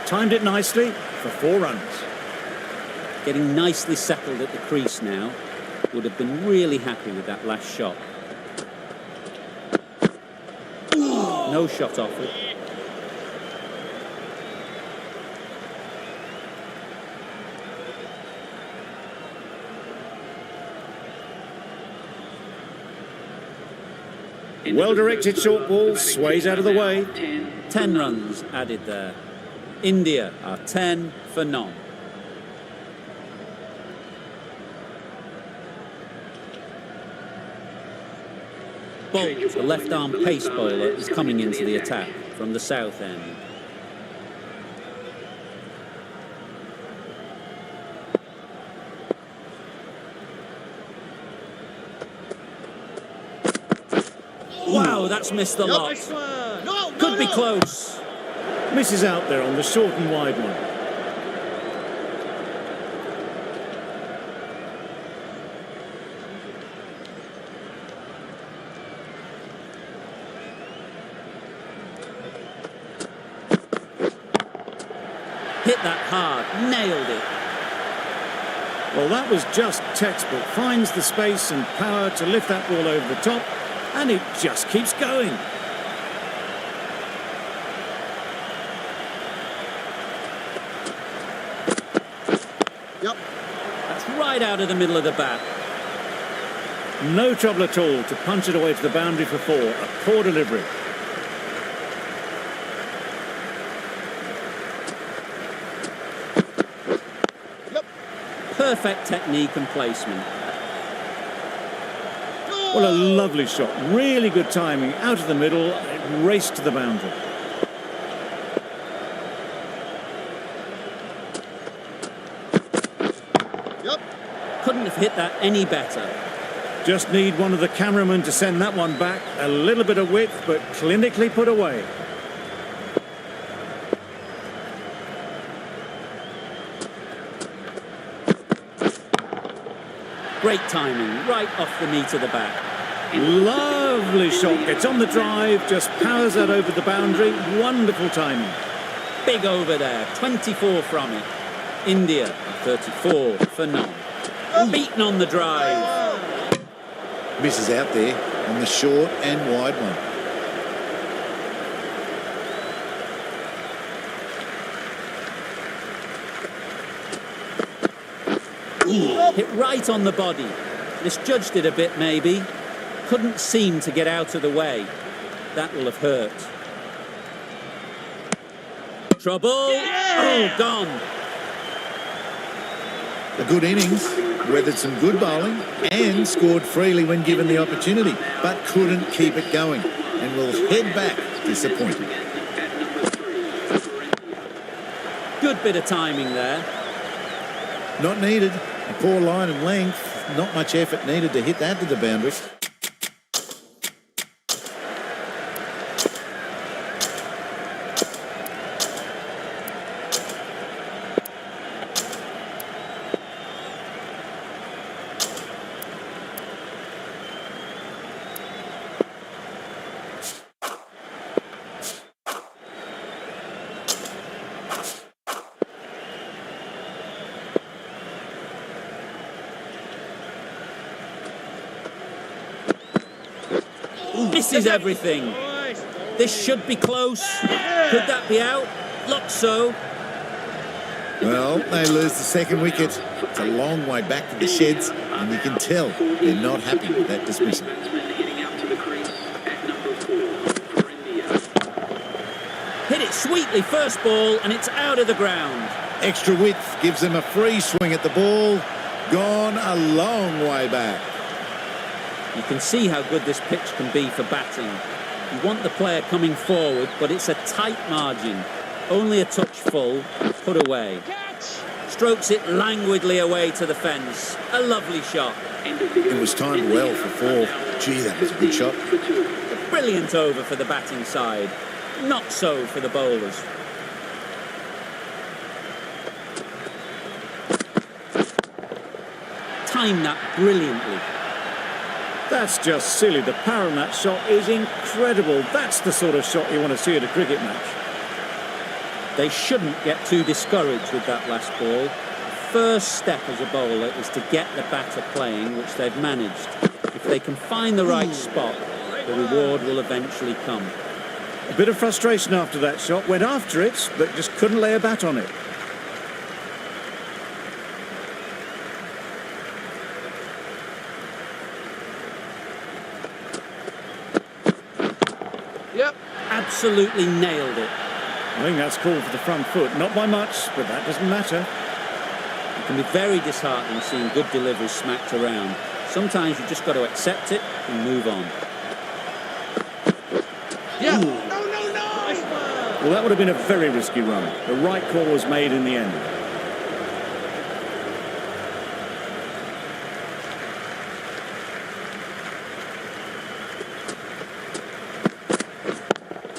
Timed it nicely for 4 runs. Getting nicely settled at the crease now. Would have been really happy with that last shot. No shot offered. Well-directed short ball, sways out of the way. 10 runs added there. India are 10 for none. Bolt, the left-arm pace bowler, is coming into the attack from the south end. Wow, that's missed the lot. Nice one. No, no, Could be no. close. Misses out there on the short and wide one. Hit that hard, nailed it. Well, that was just textbook. Finds the space and power to lift that ball over the top, and it just keeps going. Yep. That's right out of the middle of the bat. No trouble at all to punch it away to the boundary for 4. A poor delivery. Yep. Perfect technique and placement. Well, a lovely shot. Really good timing. Out of the middle, it raced to the boundary. Yep. Couldn't have hit that any better. Just need one of the cameramen to send that one back. A little bit of width, but clinically put away. Great timing, right off the meat of the bat. Lovely shot. Gets on the drive, just powers that over the boundary. Wonderful timing. Big over there, 24 from it. India, 34 for none. Beaten on the drive. Misses out there on the short and wide one. Hit right on the body. Misjudged it a bit, maybe. couldn't seem to get out of the way. That will have hurt. Trouble. Oh, gone. A good innings, weathered some good bowling and scored freely when given the opportunity, but couldn't keep it going and will head back disappointed. Good bit of timing there. Not needed. A poor line and length. Not much effort needed to hit that to the boundary. Misses everything. This should be close. Could that be out? Looks so. Well, they lose the second wicket. It's a long way back to the sheds, and you can tell they're not happy with that dismissal. Hit it sweetly first ball, and it's out of the ground. Extra width gives them a free swing at the ball. Gone a long way back. You can see how good this pitch can be for batting. You want the player coming forward, but it's a tight margin. Only a touch full, put away. Strokes it languidly away to the fence. A lovely shot. It was timed well for four. Gee, that was a good shot. A brilliant over for the batting side. Not so for the bowlers. Timed that brilliantly. That's just silly. The power on that shot is incredible. That's the sort of shot you want to see at a cricket match. They shouldn't get too discouraged with that last ball. First step as a bowler is to get the batter playing, which they've managed. If they can find the right spot, the reward will eventually come. A bit of frustration after that shot. Went after it, but just couldn't lay a bat on it. Yep. Absolutely nailed it. I think that's called for the front foot. Not by much, but that doesn't matter. It can be very disheartening seeing good deliveries smacked around. Sometimes you've just got to accept it and move on. Yeah. No, no, no. Well, that would have been a very risky run. The right call was made in the end.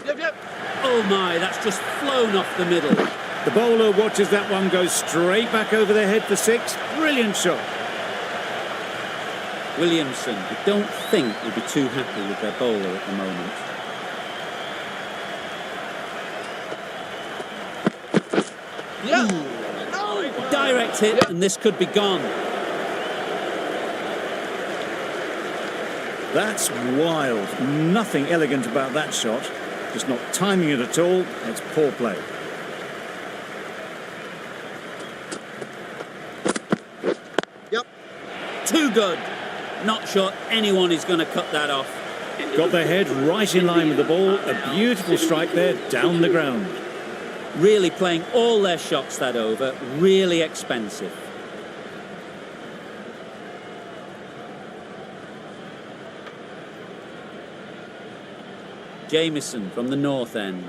Yep, yep. Oh my, that's just flown off the middle. The bowler watches that one go straight back over their head for six. Brilliant shot. Williamson, I don't think will be too happy with their bowler at the moment. Yeah. No. Direct hit, and this could be gone. That's wild. Nothing elegant about that shot. Just not timing it at all. It's poor play. Yep. Too good. Not sure anyone is going to cut that off. Got their head right in line with the ball. A beautiful strike there, down the ground. Really playing all their shots that over. Really expensive. Jamieson from the north end.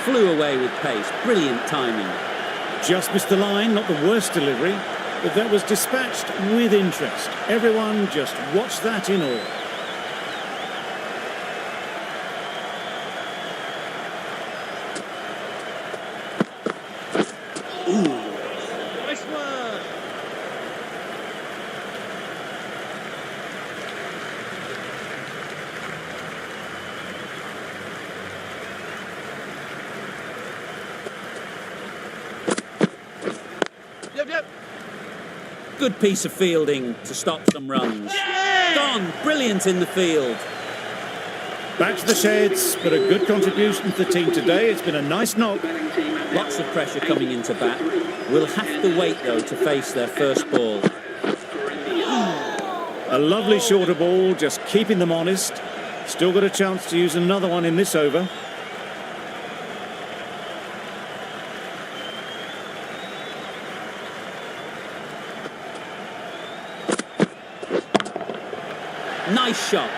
Flew away with pace. Brilliant timing. Just missed the line, not the worst delivery, but that was dispatched with interest. Everyone just watched that in awe. Nice one. Yep, yep. Good piece of fielding to stop some runs. Gone. Brilliant in the field. Back to the sheds, but a good contribution to the team today. It's been a nice knock. Lots of pressure coming into bat. We'll have to wait, though, to face their first ball. A lovely shorter ball, just keeping them honest. Still got a chance to use another one in this over. Nice shot.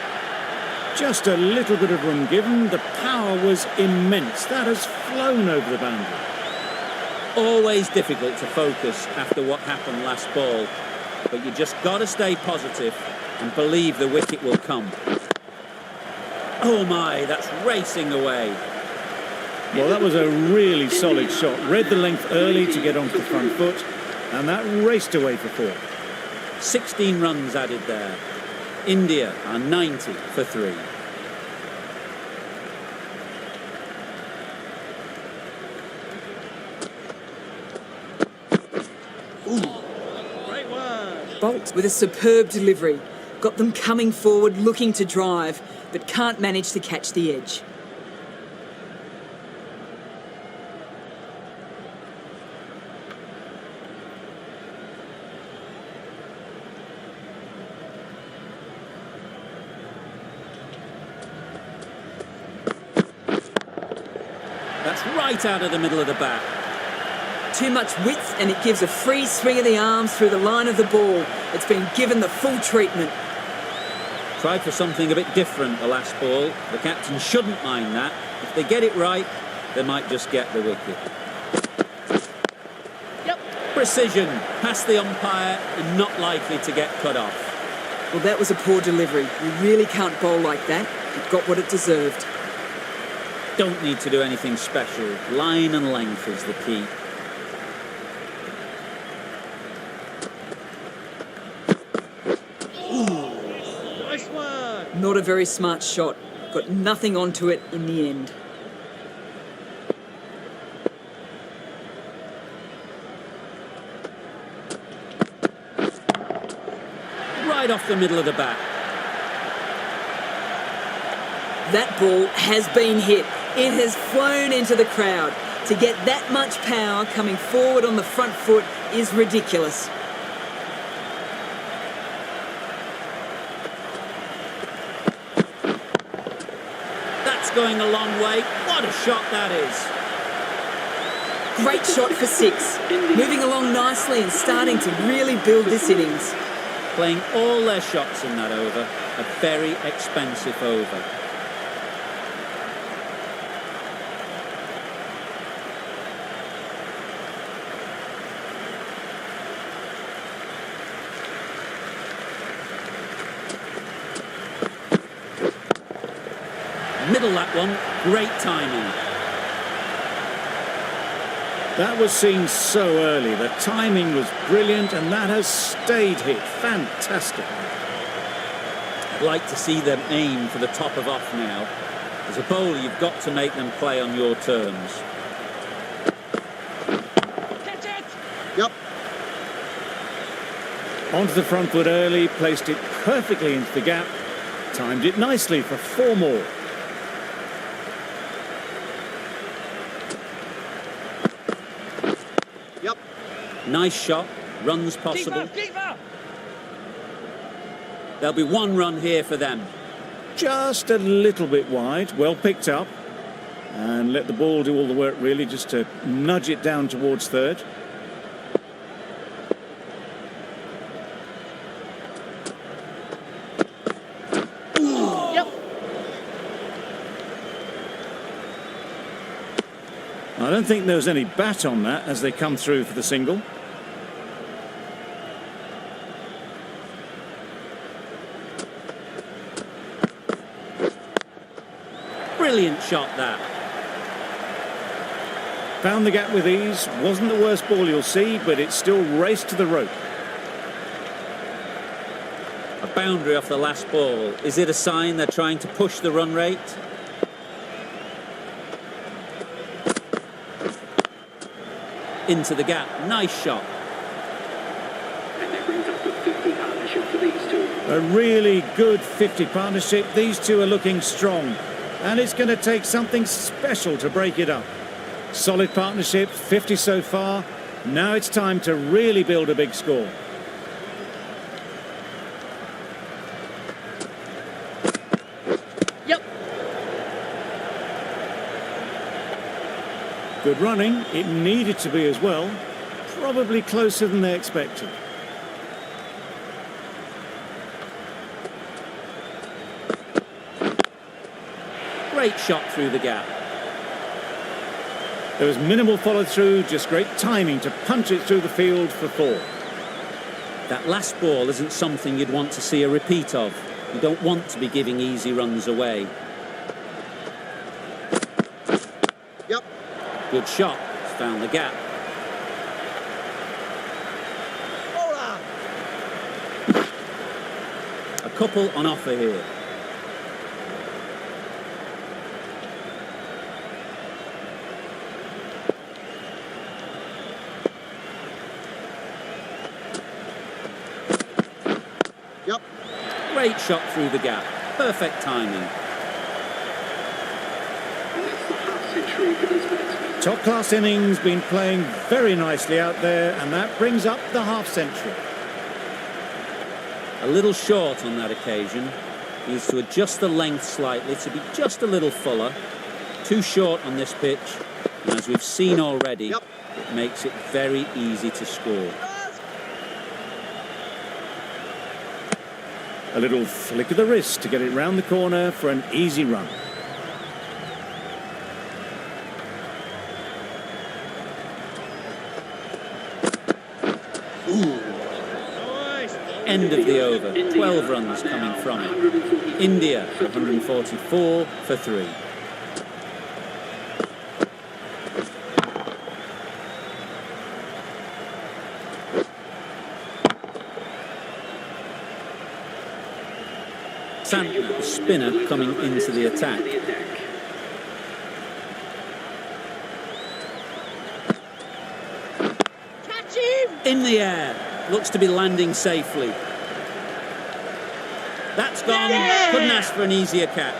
Just a little bit of room given. The power was immense. That has flown over the boundary. Always difficult to focus after what happened last ball, but you just got to stay positive and believe the wicket will come. Oh my, that's racing away. Well, that was a really solid shot. Read the length early to get onto the front foot, and that raced away for 4. 16 runs added there. India are 90 for 3. Great work. Bolt with a superb delivery. Got them coming forward looking to drive, but can't manage to catch the edge. That's right out of the middle of the bat. Too much width and it gives a free swing of the arms through the line of the ball. It's been given the full treatment. Tried for something a bit different the last ball. The captain shouldn't mind that. If they get it right, they might just get the wicket. Yep. Precision, past the umpire and not likely to get cut off. Well, that was a poor delivery. You really can't bowl like that. It got what it deserved. Don't need to do anything special. Line and length is the key. Nice work. Not a very smart shot. Got nothing onto it in the end. Right off the middle of the bat. That ball has been hit. It has flown into the crowd. To get that much power coming forward on the front foot is ridiculous. That's going a long way. What a shot that is. Great shot for 6. Moving along nicely and starting to really build this innings. Playing all their shots in that over. A very expensive over. Middle that one, great timing. That was seen so early. The timing was brilliant, and that has stayed hit. Fantastic. I'd like to see them aim for the top of off now. As a bowler, you've got to make them play on your terms. Catch it. Yep. Onto the front foot early, placed it perfectly into the gap, timed it nicely for 4 more. Yep. Nice shot, runs possible. Keeper. There'll be 1 run here for them. Just a little bit wide, well picked up. And let the ball do all the work really, just to nudge it down towards third. Yep. I don't think there was any bat on that as they come through for the single. Brilliant shot that. Found the gap with ease. Wasn't the worst ball you'll see, but it still raced to the rope. A boundary off the last ball. Is it a sign they're trying to push the run rate? Into the gap. Nice shot. And that brings up the 50 partnership for these two. A really good 50 partnership. These two are looking strong, and it's going to take something special to break it up. Solid partnership, 50 so far. Now it's time to really build a big score. Yep. Good running. It needed to be as well. Probably closer than they expected. Great shot through the gap. There was minimal follow-through, just great timing to punch it through the field for 4. That last ball isn't something you'd want to see a repeat of. You don't want to be giving easy runs away. Yep. Good shot. Found the gap. Bowler. A couple on offer here. Yep. Great shot through the gap. Perfect timing. And that's the half century for this batsman. Top-class innings, been playing very nicely out there, and that brings up the half-century. A little short on that occasion. Needs to adjust the length slightly to be just a little fuller. Too short on this pitch. And as we've seen already, Yep. it makes it very easy to score. A little flick of the wrist to get it round the corner for an easy run. Nice. End of the over. 12 runs coming from it. India 144 for 3. Santner, the spinner, coming into the attack. Catch him. In the air. Looks to be landing safely. That's gone. Yeah! Couldn't ask for an easier catch.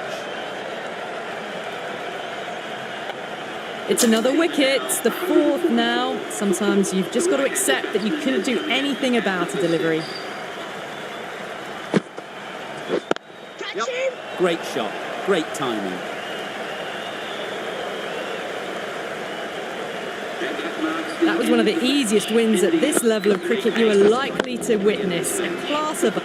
It's another wicket, the 4th now. Sometimes you've just got to accept that you couldn't do anything about a delivery. Catch Yep. him. Great shot. Great timing. That was one of the easiest wins at this level of cricket you are likely to witness. A class of